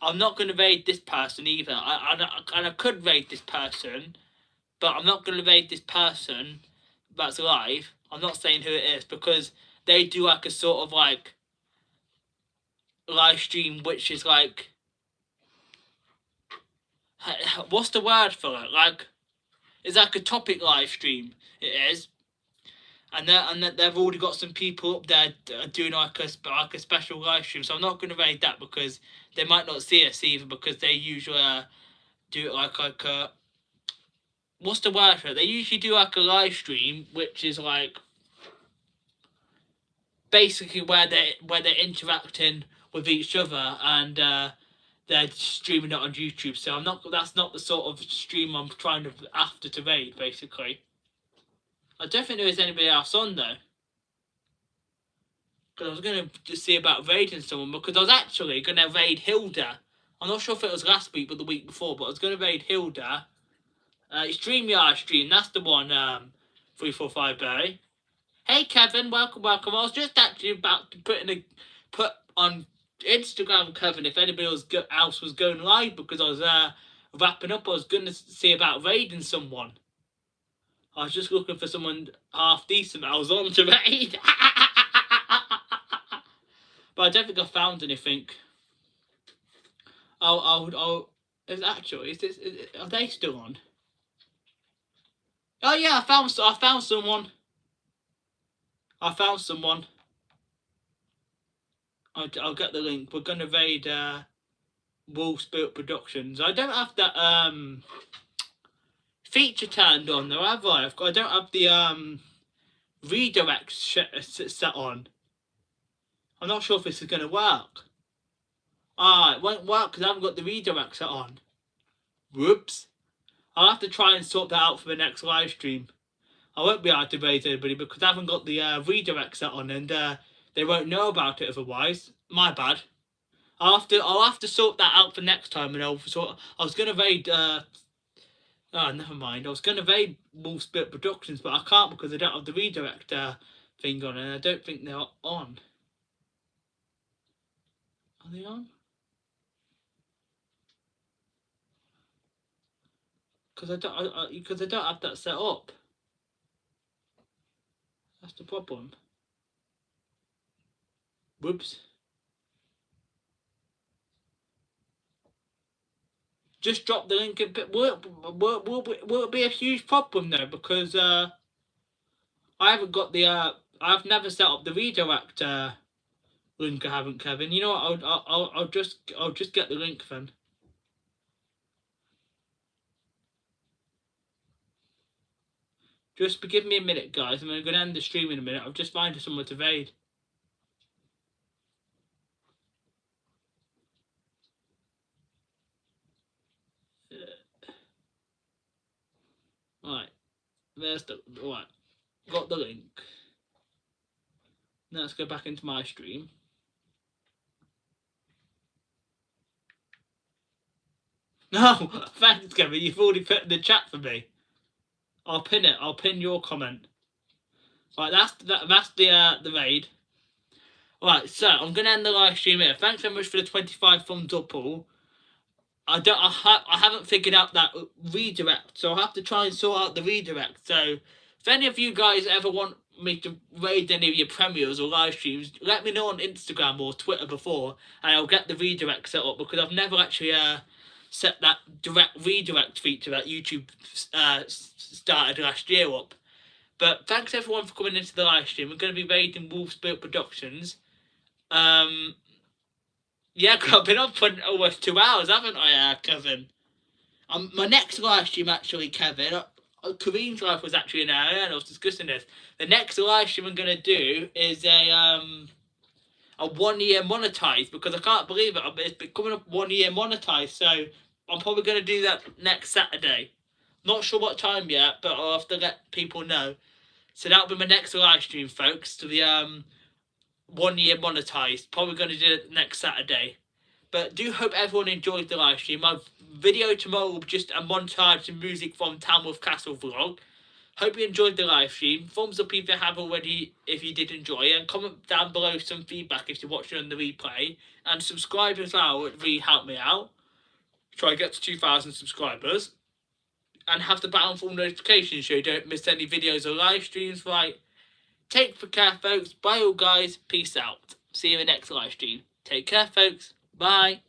I'm not going to raid this person either. I could raid this person, but I'm not going to raid this person that's live. I'm not saying who it is because they do like a sort of like live stream which is like, what's the word for it? Like, it's like a topic live stream. It is. And they've already got some people up there doing like a special live stream. So I'm not going to raid that because they might not see us either because they usually do it like a, what's the word for it? They usually do like a live stream which is like basically where they're interacting with each other and they're streaming it on YouTube. So that's not the sort of stream I'm trying to raid basically. I don't think there is anybody else on though. Because I was going to see about raiding someone because I was actually going to raid Hilda. I'm not sure if it was last week but the week before, but I was going to raid Hilda. StreamYard stream, that's the one, 345 Barry. Hey Kevin, welcome. I was just actually about to put on Instagram, Kevin, if anybody else was going live because I was wrapping up. I was going to see about raiding someone. I was just looking for someone half decent. I was on to raid. But I don't think I found anything. Are they still on? Oh yeah, I found someone. I'll get the link. We're gonna raid Wolf Spirit Productions. I don't have that feature turned on though, have I? I don't have the redirect set on. I'm not sure if this is gonna work. It won't work because I haven't got the redirect set on. Whoops. I'll have to try and sort that out for the next live stream. I won't be able to raid anybody because I haven't got the redirect set on and they won't know about it otherwise. My bad. I'll have to sort that out for next time and I was gonna raid never mind. I was gonna raid Wolf Spirit Productions but I can't because I don't have the redirect thing on and I don't think they're on. Are they on? Because I don't have that set up. That's the problem. Whoops. just drop the link. Will it be a huge problem though? Because I haven't got the I've never set up the redirect link. I haven't, Kevin. You know what? I'll just get the link then. Just give me a minute, guys. I'm going to end the stream in a minute. I'll just find somewhere to raid. Right. There's the... Right. Got the link. Now let's go back into my stream. No! Thanks, Kevin. You've already put in the chat for me. I'll pin it. I'll pin your comment. Right, that's the raid. Right, so I'm gonna end the live stream here. Thanks so much for the 25 thumbs up, all. I haven't figured out that redirect, so I'll have to try and sort out the redirect. So if any of you guys ever want me to raid any of your premieres or live streams, let me know on Instagram or Twitter before, and I'll get the redirect set up, because I've never actually set that direct redirect feature that YouTube started last year up. But thanks everyone for coming into the live stream. We're going to be raiding Wolf Spirit Productions. Yeah, I've been up for almost 2 hours, haven't I, Kevin? My next live stream, actually, Kevin, Kareem's life was actually an hour, and I was discussing this. The next live stream I'm going to do is a 1 year monetized, because I can't believe it. It's been coming up 1 year monetized, so I'm probably going to do that next Saturday. Not sure what time yet, but I'll have to let people know. So that'll be my next live stream, folks, to the 1 year monetized. Probably going to do it next Saturday. But do hope everyone enjoyed the live stream. My video tomorrow will be just a montage of music from Tamworth Castle vlog. Hope you enjoyed the live stream. Thumbs up if you have already, if you did enjoy it. And comment down below some feedback if you're watching on the replay. And subscribe as well, it really helped me out. Try to get to 2,000 subscribers. And have the bell on full notifications so you don't miss any videos or live streams. Right. Take care, folks. Bye all, guys. Peace out. See you in the next live stream. Take care, folks. Bye.